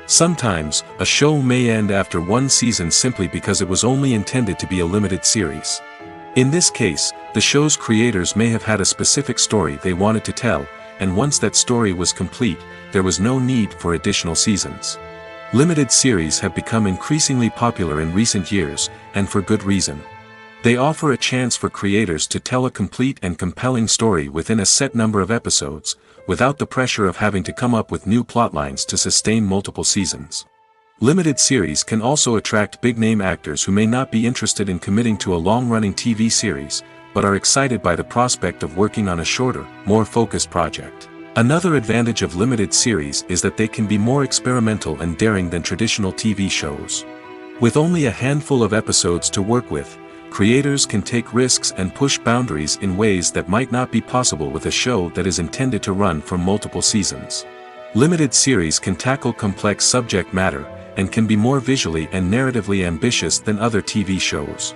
Sometimes, a show may end after one season simply because it was only intended to be a limited series. In this case, the show's creators may have had a specific story they wanted to tell, and once that story was complete, there was no need for additional seasons. Limited series have become increasingly popular in recent years, and for good reason. They offer a chance for creators to tell a complete and compelling story within a set number of episodes, without the pressure of having to come up with new plotlines to sustain multiple seasons. Limited series can also attract big-name actors who may not be interested in committing to a long-running TV series, but are excited by the prospect of working on a shorter, more focused project. Another advantage of limited series is that they can be more experimental and daring than traditional TV shows. With only a handful of episodes to work with, creators can take risks and push boundaries in ways that might not be possible with a show that is intended to run for multiple seasons. Limited series can tackle complex subject matter, and can be more visually and narratively ambitious than other TV shows.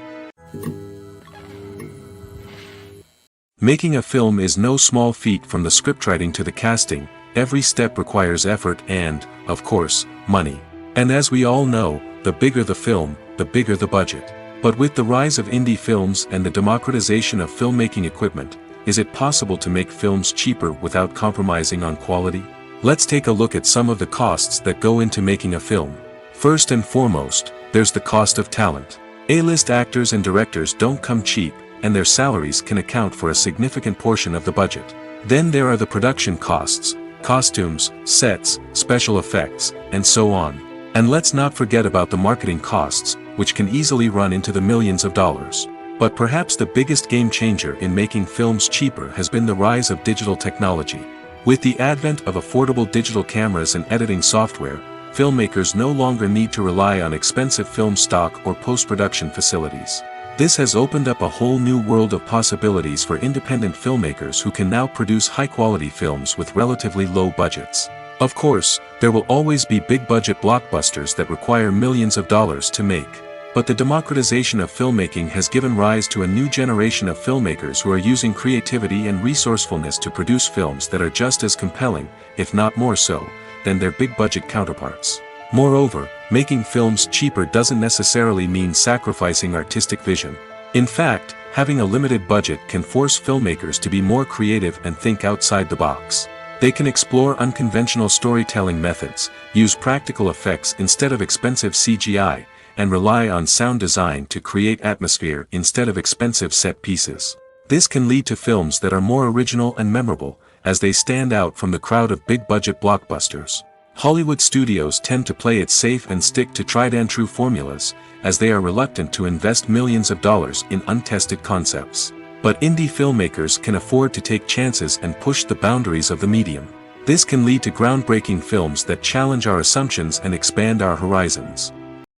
Making a film is no small feat. From the scriptwriting to the casting, every step requires effort and, of course, money. And as we all know, the bigger the film, the bigger the budget. But with the rise of indie films and the democratization of filmmaking equipment, is it possible to make films cheaper without compromising on quality? Let's take a look at some of the costs that go into making a film. First and foremost, there's the cost of talent. A-list actors and directors don't come cheap, and their salaries can account for a significant portion of the budget. Then there are the production costs, costumes, sets, special effects, and so on. And let's not forget about the marketing costs, which can easily run into the millions of dollars. But perhaps the biggest game changer in making films cheaper has been the rise of digital technology. With the advent of affordable digital cameras and editing software, filmmakers no longer need to rely on expensive film stock or post-production facilities. This has opened up a whole new world of possibilities for independent filmmakers who can now produce high-quality films with relatively low budgets. Of course, there will always be big-budget blockbusters that require millions of dollars to make. But the democratization of filmmaking has given rise to a new generation of filmmakers who are using creativity and resourcefulness to produce films that are just as compelling, if not more so, than their big-budget counterparts. Moreover, making films cheaper doesn't necessarily mean sacrificing artistic vision. In fact, having a limited budget can force filmmakers to be more creative and think outside the box. They can explore unconventional storytelling methods, use practical effects instead of expensive CGI, and rely on sound design to create atmosphere instead of expensive set pieces. This can lead to films that are more original and memorable, as they stand out from the crowd of big-budget blockbusters. Hollywood studios tend to play it safe and stick to tried-and-true formulas, as they are reluctant to invest millions of dollars in untested concepts. But indie filmmakers can afford to take chances and push the boundaries of the medium. This can lead to groundbreaking films that challenge our assumptions and expand our horizons.